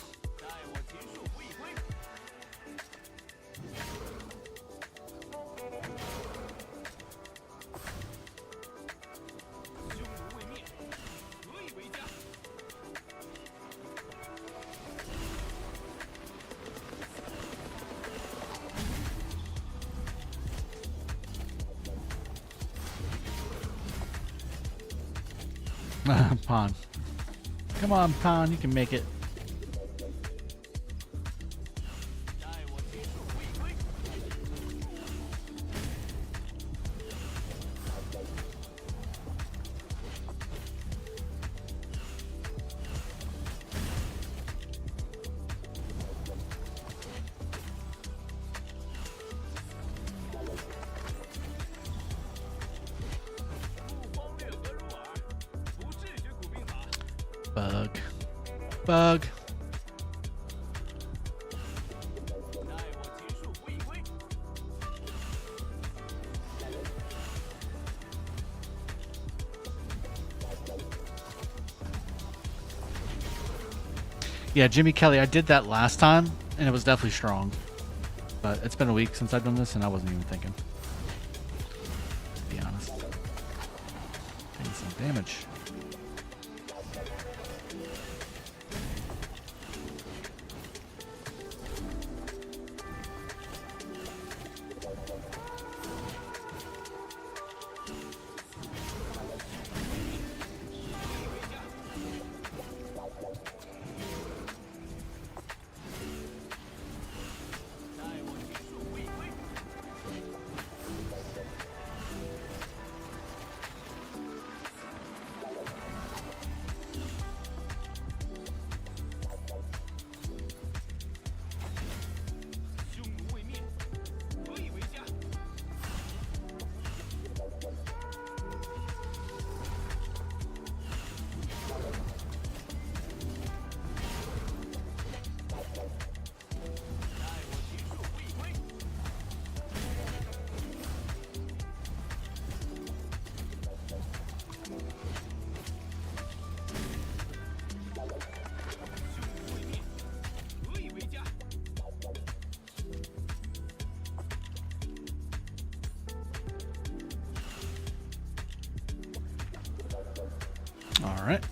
Pawn. Come on, Pawn, you can make it. Bug. Bug. Yeah, Jimmy Kelly, I did that last time, and it was definitely strong. But it's been a week since I've done this, and I wasn't even thinking. To be honest. Taking some damage. All right.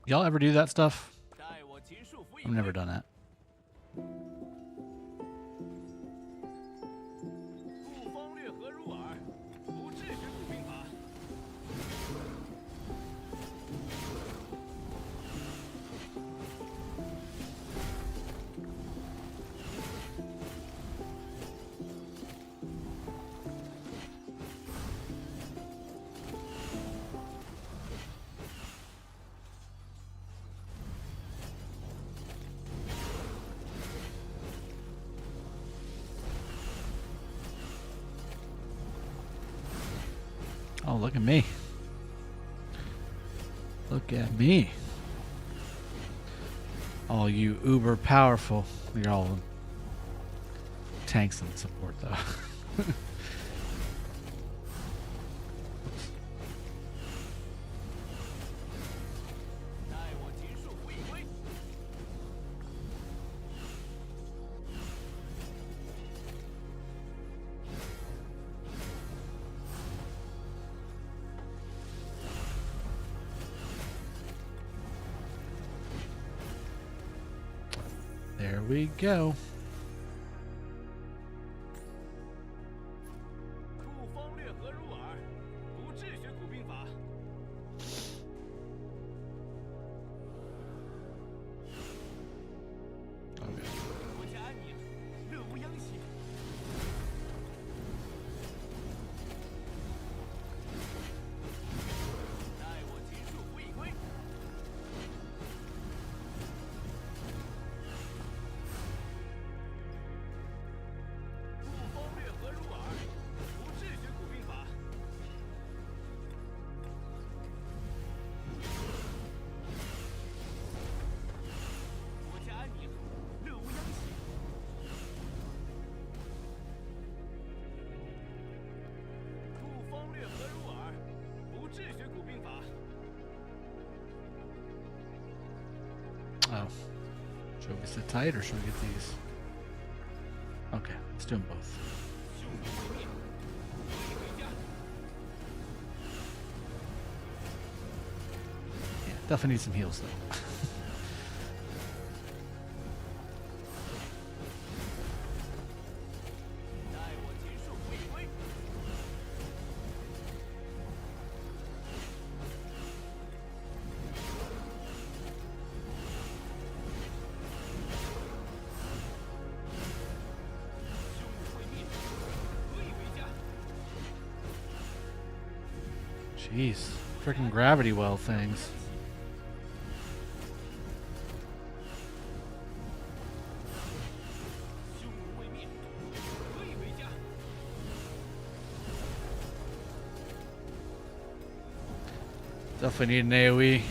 Y'all ever do that stuff? I've never done that. Oh, look at me. Look at me. All you uber powerful. You're all tanks and support, though. There we go. Oh. Should we sit tight or should we get these? Okay, let's do them both. Yeah, definitely need some heals though. Jeez, freaking gravity well things. Definitely need an AoE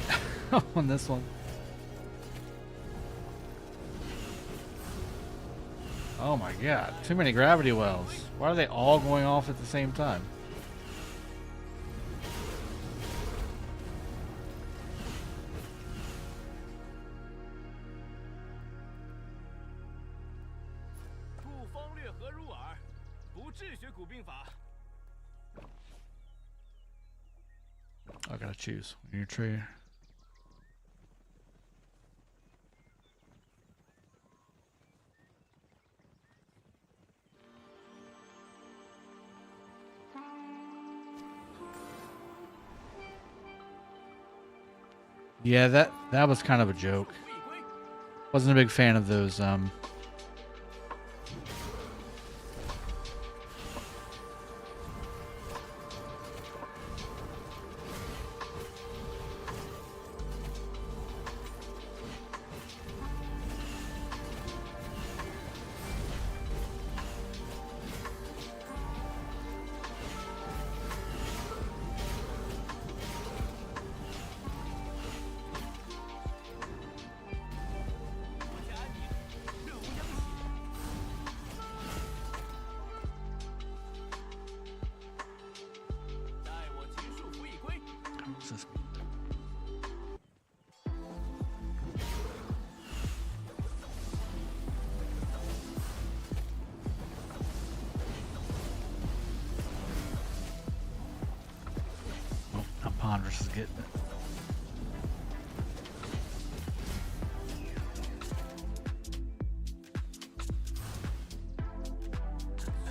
on this one. Oh my god, too many gravity wells. Why are they all going off at the same time? I gotta choose. Your tree. Yeah, that was kind of a joke. Wasn't a big fan of those Ponderous is getting it.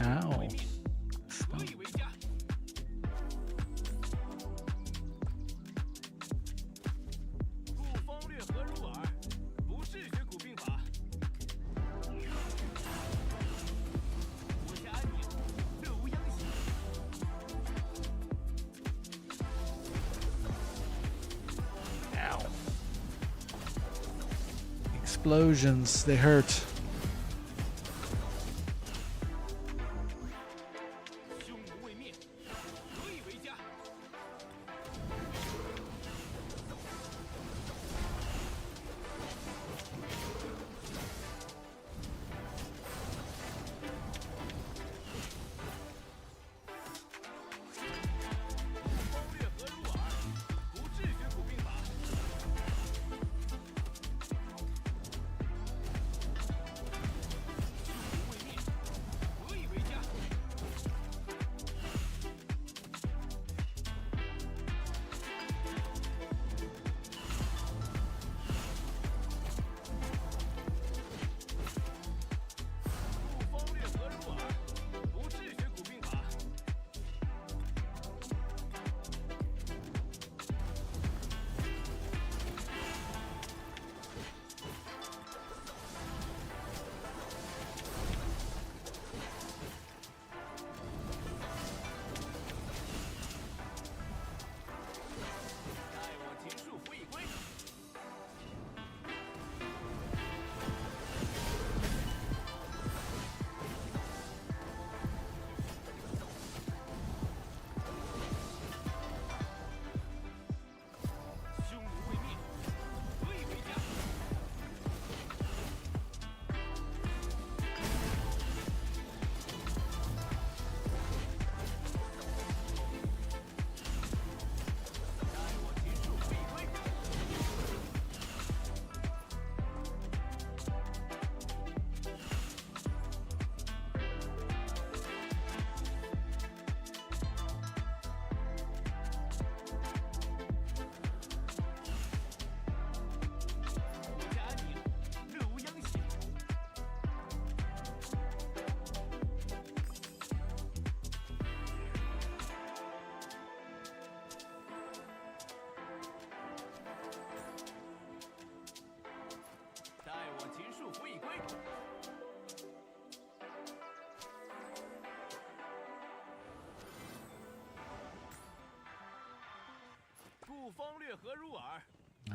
Ow. Explosions, they hurt.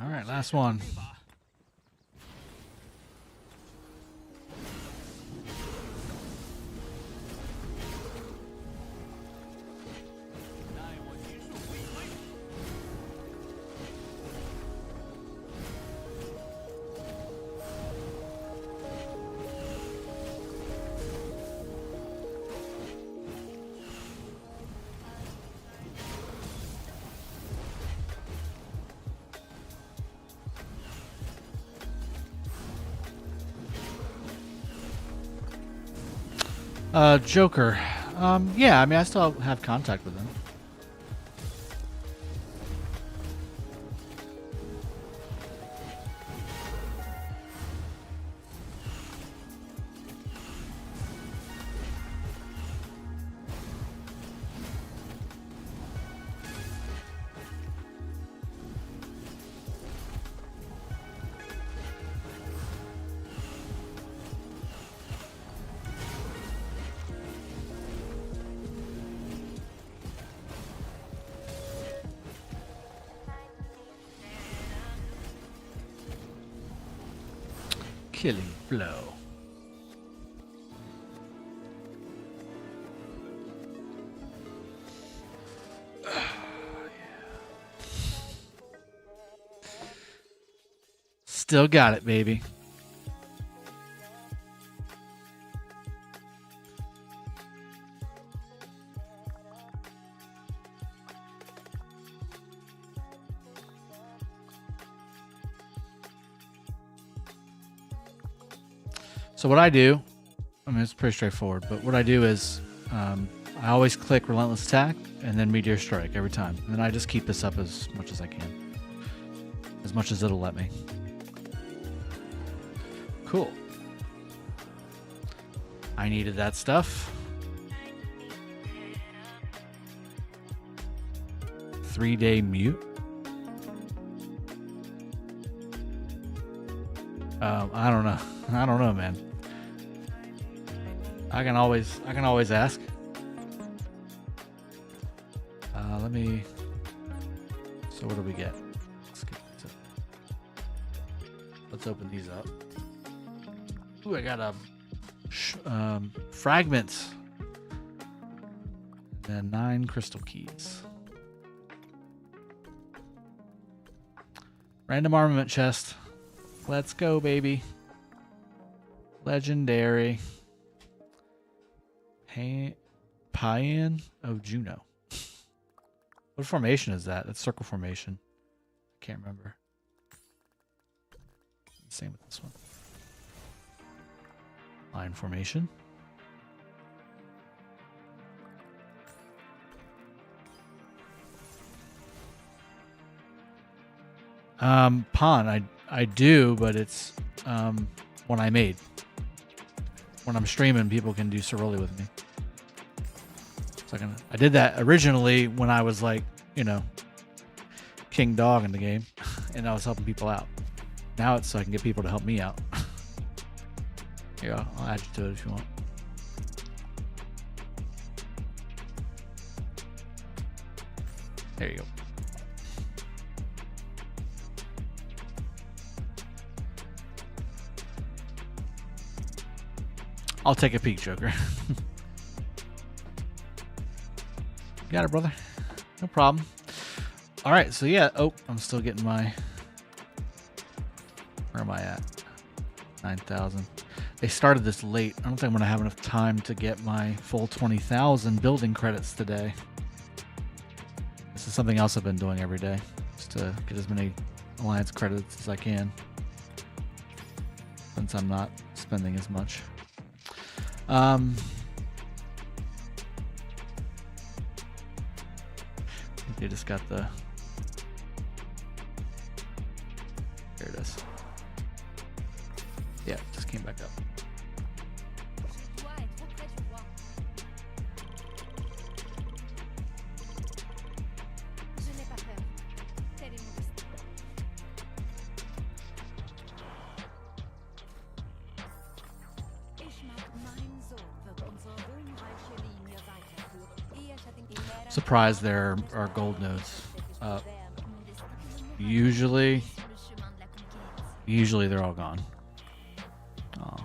All right, last one. Joker. Yeah, I mean, I still have contact with him. Killing blow. Still got it, baby. So what I do, I mean, it's pretty straightforward, but what I do is I always click Relentless Attack and then Meteor Strike every time. And then I just keep this up as much as I can. As much as it'll let me. Cool. I needed that stuff. 3-day mute. I don't know. I don't know, man. I can always ask. Let me. So what do we get? Let's open these up. Ooh, I got a fragments. And 9 crystal keys. Random armament chest. Let's go, baby. Legendary. Paean of Juno. What formation is that? That's circle formation. I can't remember. Same with this one. Line formation. Pawn, I do, but it's one I made. When I'm streaming, people can do Ceroli with me. So I did that originally when I was like, you know, king dog in the game, and I was helping people out. Now it's so I can get people to help me out. Here, I'll add you to it if you want. There you go. I'll take a peek, Joker. Got it, brother. No problem. All right, so yeah. Oh, I'm still getting my... Where am I at? 9,000. They started this late. I don't think I'm going to have enough time to get my full 20,000 building credits today. This is something else I've been doing every day, just to get as many alliance credits as I can, since I'm not spending as much. I think they just got the... There it is. Yeah, just came back up. Surprised there are gold nodes up. Usually they're all gone. Oh.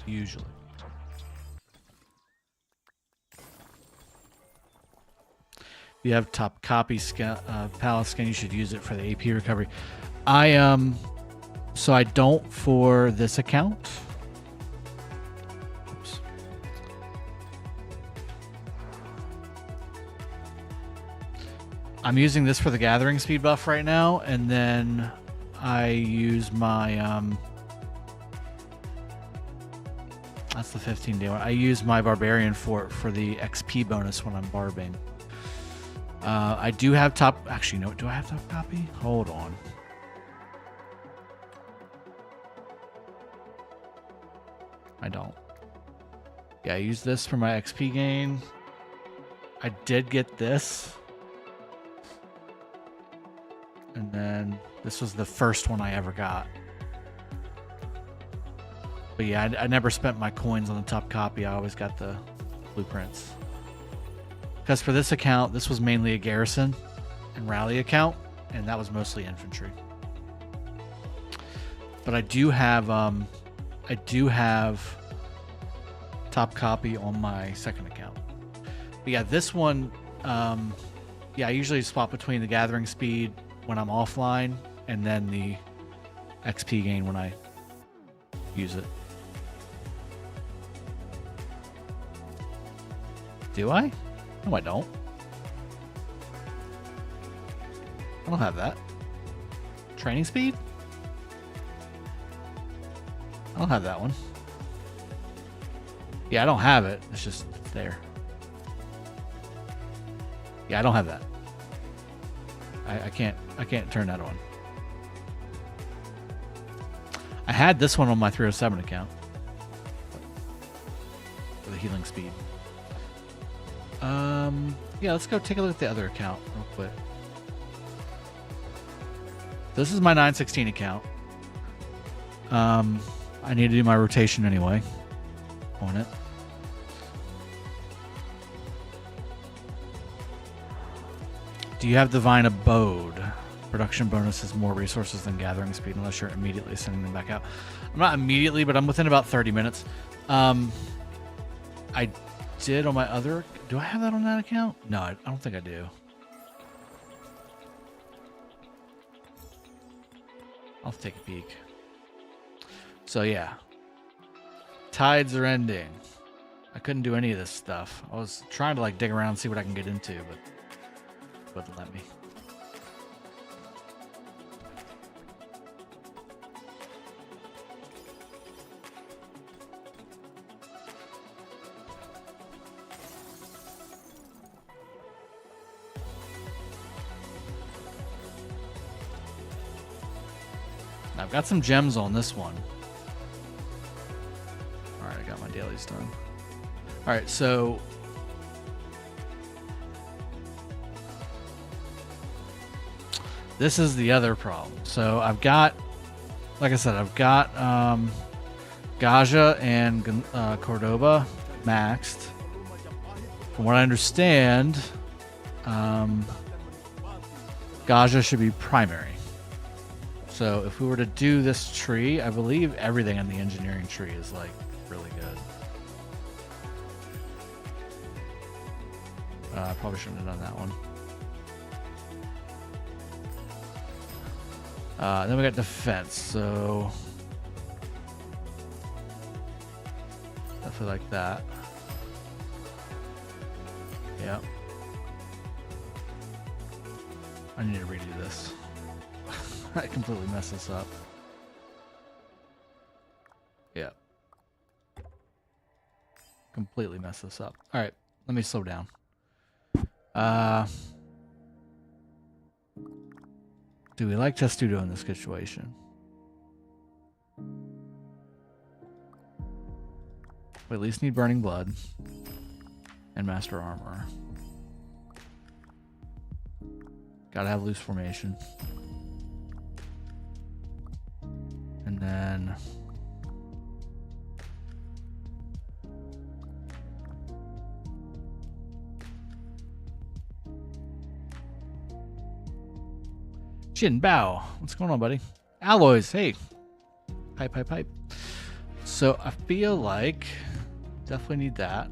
Usually. If you have top copy palace scan, you should use it for the AP recovery. So I don't for this account. Oops. I'm using this for the gathering speed buff right now, and then I use my that's the 15-day one. I use my barbarian for the XP bonus when I'm barbing. I do have top. Actually, no. Do I have top copy? Hold on. I don't. Yeah, I use this for my XP gain. I did get this. And then this was the first one I ever got. But yeah, I never spent my coins on the top copy. I always got the blueprints. Because for this account, this was mainly a garrison and rally account, and that was mostly infantry. But I do have top copy on my second account. But yeah, this one, yeah, I usually swap between the gathering speed when I'm offline and then the XP gain when I use it. Do I? No, I don't. I don't have that. Training speed? I don't have that one. Yeah, I don't have it. It's just there. Yeah, I don't have that. I can't turn that on. I had this one on my 307 account for the healing speed. Yeah, let's go take a look at the other account real quick. This is my 916 account. I need to do my rotation anyway on it. Do you have Divine Abode? Production bonus is more resources than gathering speed unless you're immediately sending them back out. I'm not immediately, but I'm within about 30 minutes. I did on my other... Do I have that on that account? No, I don't think I do. I'll take a peek. So yeah. Tides are ending. I couldn't do any of this stuff. I was trying to like dig around and see what I can get into, but it wouldn't let me. I've got some gems on this one. Alright, I got my dailies done. Alright, so... this is the other problem. So I've got... like I said, I've got Gaja and Cordoba maxed. From what I understand, Gaja should be primary. So if we were to do this tree, I believe everything in the engineering tree is like really good. I probably shouldn't have done that one. Then we got defense, so definitely like that. Yep. I need to redo this. I completely messed this up. Yeah. Completely messed this up. Alright, let me slow down. Do we like Testudo in this situation? We at least need Burning Blood and Master Armor. Gotta have loose formation. And then Jin Bao, what's going on, buddy? Alloys, hey. Pipe. So I feel like definitely need that.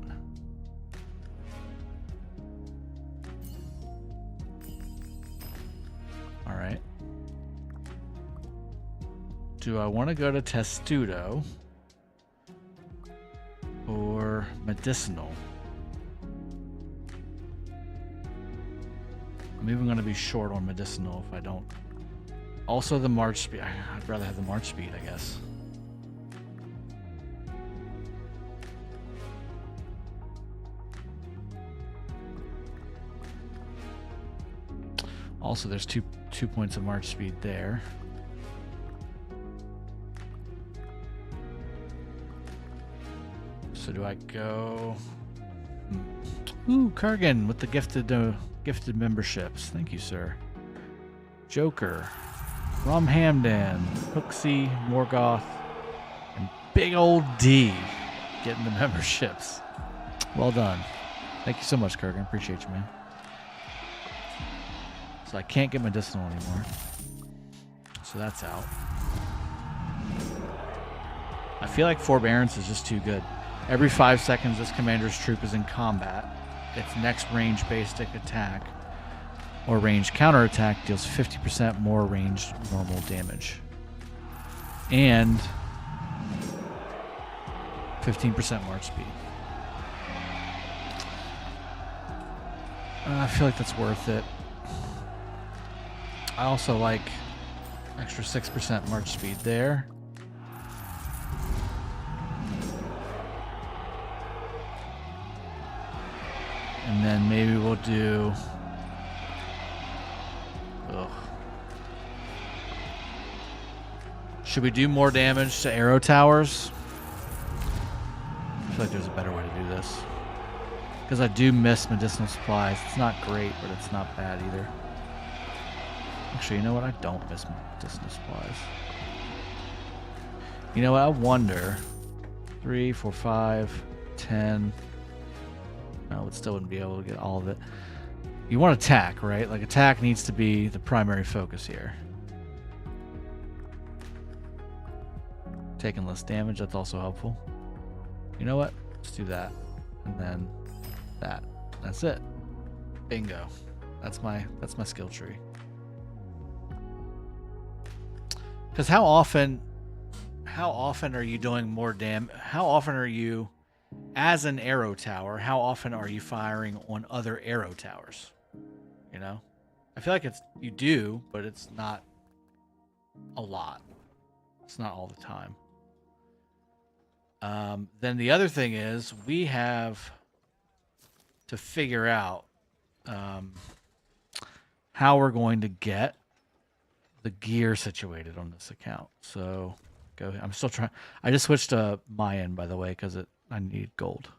All right. Do I want to go to Testudo or medicinal? I'm even going to be short on medicinal if I don't. Also the march speed. I'd rather have the march speed, I guess. Also, there's two points of march speed there. So do I go? Ooh, Kurgan with the gifted memberships. Thank you, sir. Joker, Rum Hamdan, Hooksy, Morgoth, and Big Old D getting the memberships. Well done. Thank you so much, Kurgan. Appreciate you, man. So I can't get medicinal anymore. So that's out. I feel like Forbearance is just too good. Every 5 seconds this commander's troop is in combat. Its next range basic attack or range counterattack deals 50% more ranged normal damage. And 15% march speed. I feel like that's worth it. I also like extra 6% march speed there. And then maybe we'll do... Ugh. Should we do more damage to arrow towers? I feel like there's a better way to do this. Because I do miss medicinal supplies. It's not great, but it's not bad either. Actually, you know what? I don't miss medicinal supplies. You know what? I wonder. 3, 4, 5, 10... No, it still wouldn't be able to get all of it. You want attack, right? Like attack needs to be the primary focus here. Taking less damage, that's also helpful. You know what? Let's do that. And then that. That's it. Bingo. That's my skill tree. Because how often are you doing more damage? How often are you, as an arrow tower, how often are you firing on other arrow towers? You know? I feel like you do, but it's not a lot. It's not all the time. Then the other thing is we have to figure out how we're going to get the gear situated on this account. So go. I'm still trying. I just switched to Mayan, by the way, because I need gold.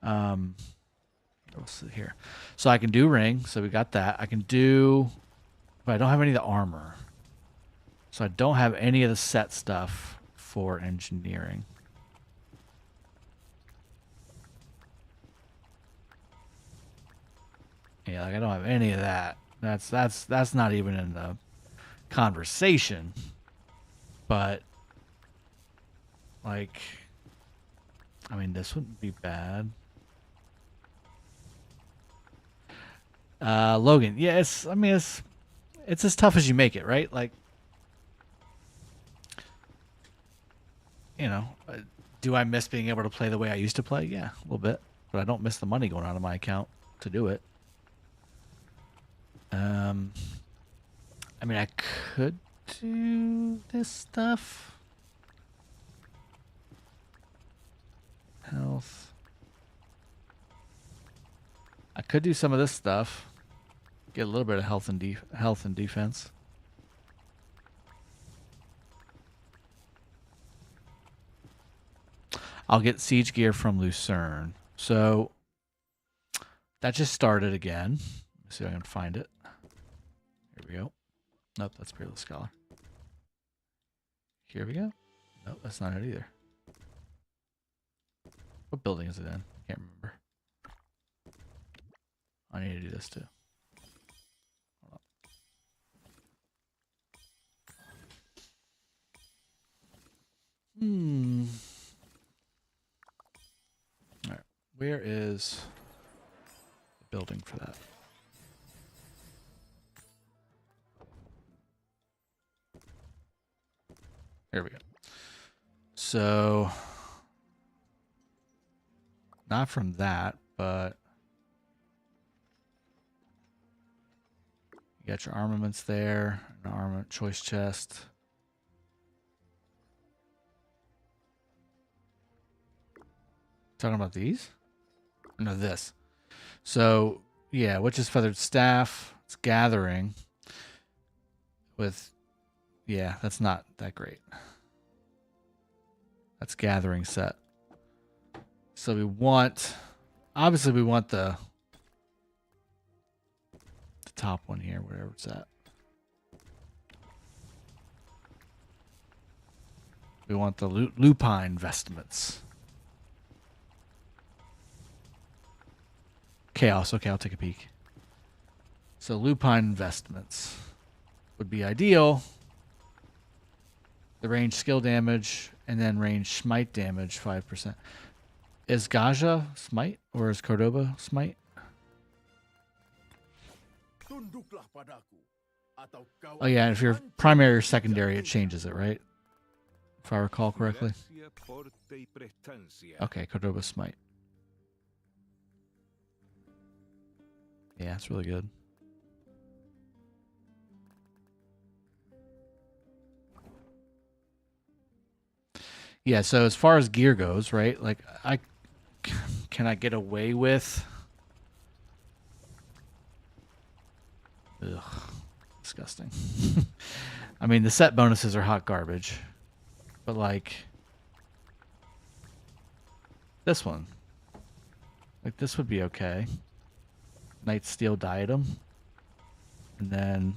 Let's see here. So I can do ring. So we got that. I can do, but I don't have any of the armor. So I don't have any of the set stuff for engineering. Yeah, like I don't have any of that. That's not even in the conversation. But like, I mean, this wouldn't be bad. Logan, yeah, it's as tough as you make it, right? Like, you know, do I miss being able to play the way I used to play? Yeah, a little bit, but I don't miss the money going out of my account to do it. I mean, I could do this stuff. Health. I could do some of this stuff. Get a little bit of health and defense. I'll get siege gear from Lucerne. So that just started again. Let's see if I can find it. Here we go. Nope, that's Peerless Scholar. Here we go. Nope, that's not it either. What building is it in? Can't remember. I need to do this too. Hold on. is the building for that? Here we go. So, not from that, but you got your armaments there, an armament choice chest. Talking about these? No, this. So, yeah, Witch's Feathered Staff. It's gathering with, yeah, that's not that great. That's gathering set. So we want, obviously we want the top one here, wherever it's at. We want the lupine vestments. Chaos. Okay, I'll take a peek. So lupine vestments would be ideal. The range skill damage and then range smite damage 5%. Is Gaja smite or is Cordoba smite? Oh yeah, if you're primary or secondary, it changes it, right? If I recall correctly. Okay, Cordoba smite. Yeah, it's really good. Yeah, so as far as gear goes, right? Like, can I get away with? Ugh, disgusting. I mean, the set bonuses are hot garbage, but like this one, like this would be okay. Knight Steel Diadem, and then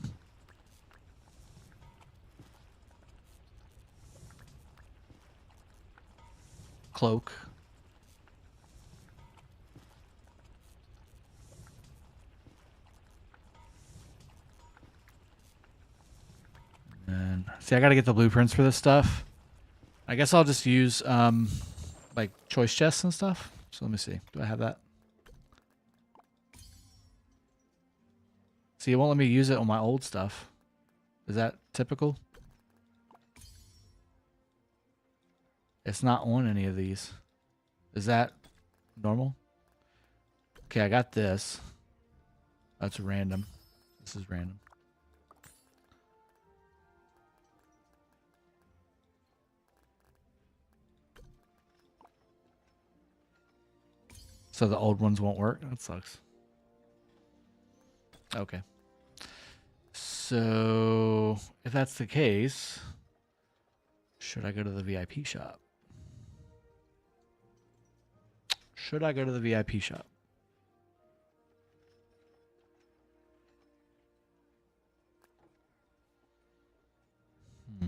cloak. And see, I got to get the blueprints for this stuff. I guess I'll just use like choice chests and stuff. So let me see. Do I have that? See, it won't let me use it on my old stuff. Is that typical? It's not on any of these. Is that normal? Okay, I got this. That's random. This is random. So the old ones won't work? That sucks. Okay. So, if that's the case, should I go to the VIP shop? Should I go to the VIP shop? Oh,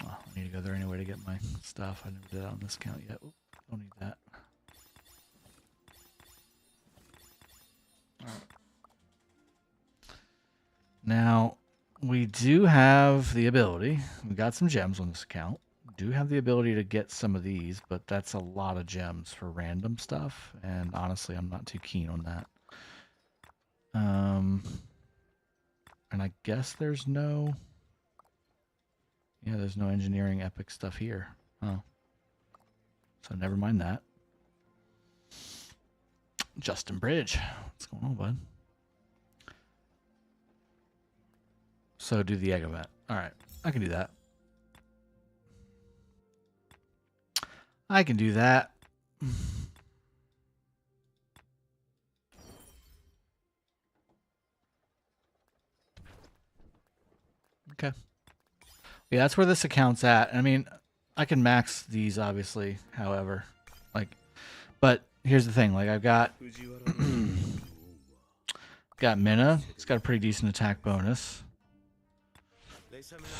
I need to go there anyway to get my stuff. I never did that on this account yet. Oop, don't need that. All right. Now, we do have the ability. We got some gems on this account. We do have the ability to get some of these, but that's a lot of gems for random stuff. And honestly, I'm not too keen on that. And I guess there's no... Yeah, there's no engineering epic stuff here. Oh. So never mind that. Justin Bridge. What's going on, bud? So do the egg event. Alright, I can do that. I can do that. Okay. Yeah, that's where this account's at. I mean, I can max these, obviously, however. Like, but here's the thing. Like, I've got... got Minna. It's got a pretty decent attack bonus.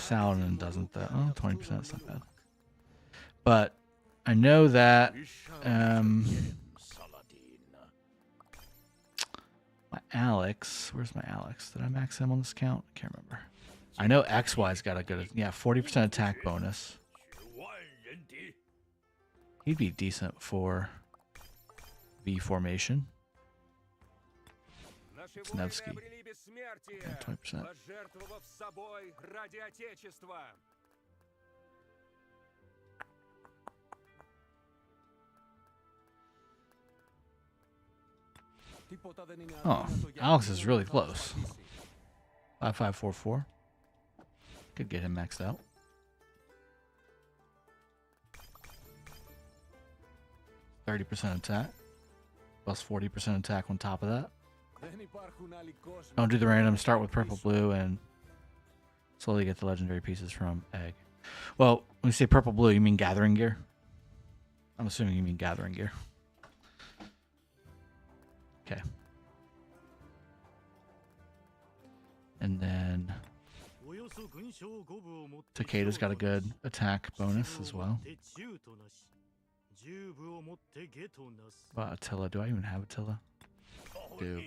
Saladin doesn't, though. Oh, 20%, is not bad. But I know that... my Alex... Where's my Alex? Did I max him on this account? I can't remember. I know XY's got a good... Yeah, 40% attack bonus. He'd be decent for V formation. Nevsky. Yeah, 20%. Oh, Alex is really close. 5544. Could get him maxed out. %30 attack. Plus 40% attack on top of that. Don't do the random. Start with purple, blue, and slowly get the legendary pieces from egg. Well, when you say purple, blue, you mean gathering gear? I'm assuming you mean gathering gear. Okay. And then Takeda's got a good attack bonus as well. Attila, do I even have Attila? Do,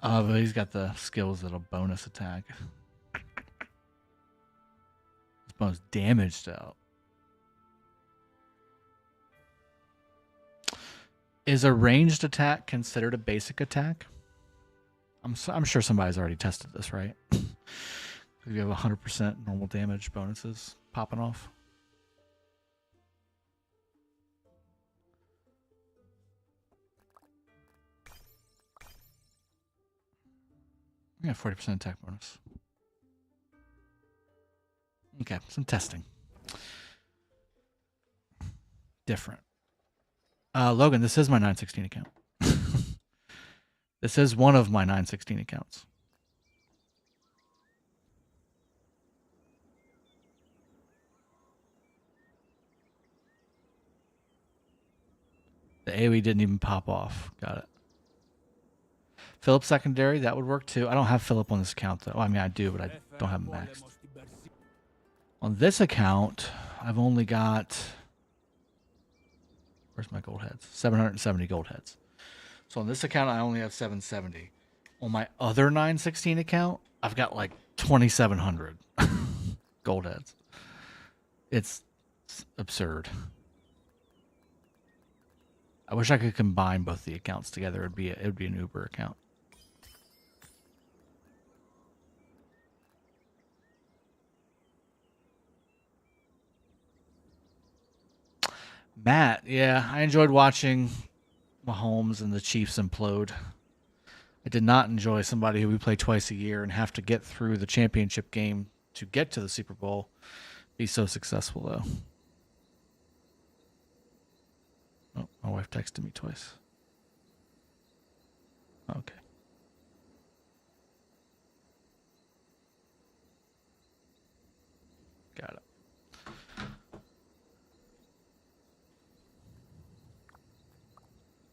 but he's got the skills that'll bonus attack. It's bonus damage though. Is a ranged attack considered a basic attack? I'm sure somebody's already tested this, right? You have 100% normal damage bonuses popping off. Yeah, 40% attack bonus. Okay, some testing. Different. Logan, this is my 916 account. This is one of my 916 accounts. The AoE didn't even pop off. Got it. Philip secondary, that would work too. I don't have Philip on this account though. I mean, I do, but I don't have him maxed. On this account, I've only got... Where's my gold heads? 770 gold heads. So on this account, I only have 770. On my other 916 account, I've got like 2,700 gold heads. It's absurd. I wish I could combine both the accounts together. It would be an Uber account. Matt, yeah, I enjoyed watching Mahomes and the Chiefs implode. I did not enjoy somebody who we play twice a year and have to get through the championship game to get to the Super Bowl be so successful, though. Oh, my wife texted me twice. Okay. Got it.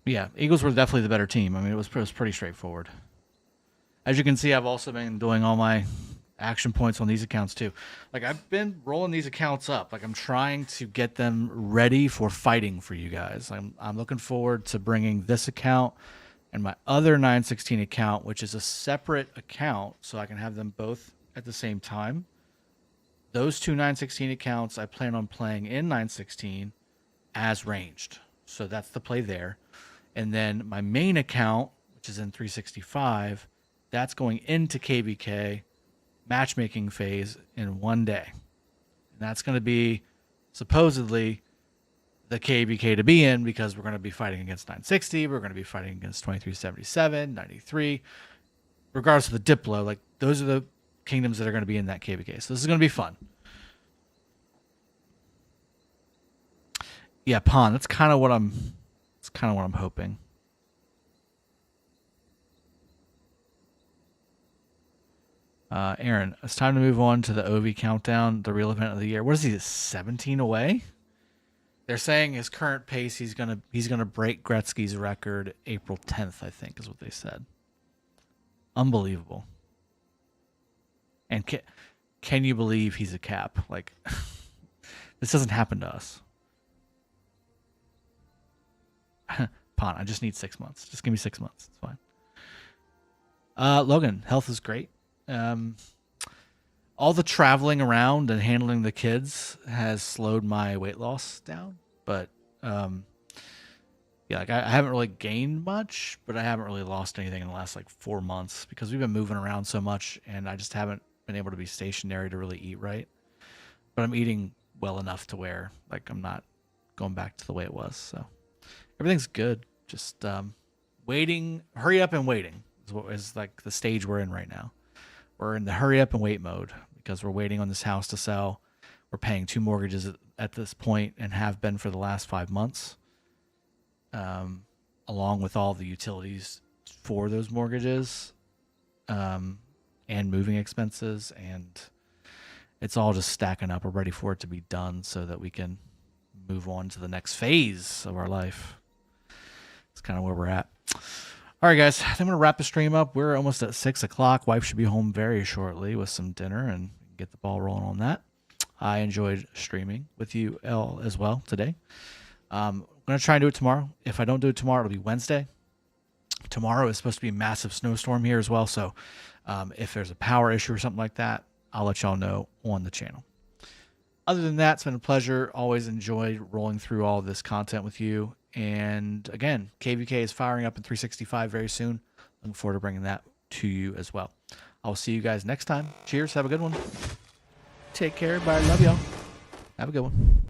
Yeah, Eagles were definitely the better team. I mean, it was pretty straightforward. As you can see, I've also been doing all my action points on these accounts too. Like, I've been rolling these accounts up. Like, I'm trying to get them ready for fighting for you guys. I'm looking forward to bringing this account and my other 916 account, which is a separate account, so I can have them both at the same time. Those two 916 accounts I plan on playing in 916 as ranged. So that's the play there. And then my main account, which is in 365, that's going into KvK matchmaking phase in one day. And that's going to be supposedly the KvK to be in, because we're going to be fighting against 960. We're going to be fighting against 2377, 93. Regardless of the Diplo, like, those are the kingdoms that are going to be in that KvK. So this is going to be fun. Yeah, Pawn. That's kind of what I'm hoping. Aaron, it's time to move on to the OV countdown, the real event of the year. What is he, 17 away? They're saying his current pace, he's gonna break Gretzky's record April 10th, I think, is what they said. Unbelievable. And can you believe he's a cap? Like, this doesn't happen to us. Pawn, I just need 6 months. Just give me 6 months. It's fine. Logan, health is great. all the traveling around and handling the kids has slowed my weight loss down. But yeah, like I haven't really gained much, but I haven't really lost anything in the last like 4 months because we've been moving around so much, and I just haven't been able to be stationary to really eat right. But I'm eating well enough to where like I'm not going back to the way it was. So everything's good. Just waiting, hurry up and waiting is what is like the stage we're in right now. We're in the hurry up and wait mode because we're waiting on this house to sell. We're paying 2 mortgages at this point and have been for the last 5 months, along with all the utilities for those mortgages, and moving expenses, and it's all just stacking up. We're ready for it to be done so that we can move on to the next phase of our life. It's kind of where we're at. All right, guys, I'm going to wrap the stream up. We're almost at 6 o'clock. Wife should be home very shortly with some dinner and get the ball rolling on that. I enjoyed streaming with you all as well today. I'm going to try and do it tomorrow. If I don't do it tomorrow, it'll be Wednesday. Tomorrow is supposed to be a massive snowstorm here as well. So if there's a power issue or something like that, I'll let y'all know on the channel. Other than that, it's been a pleasure. Always enjoyed rolling through all this content with you. And again, KvK is firing up in 365 very soon. Looking forward to bringing that to you as well. I'll see you guys next time. Cheers. Have a good one. Take care. Bye. Love y'all. Have a good one.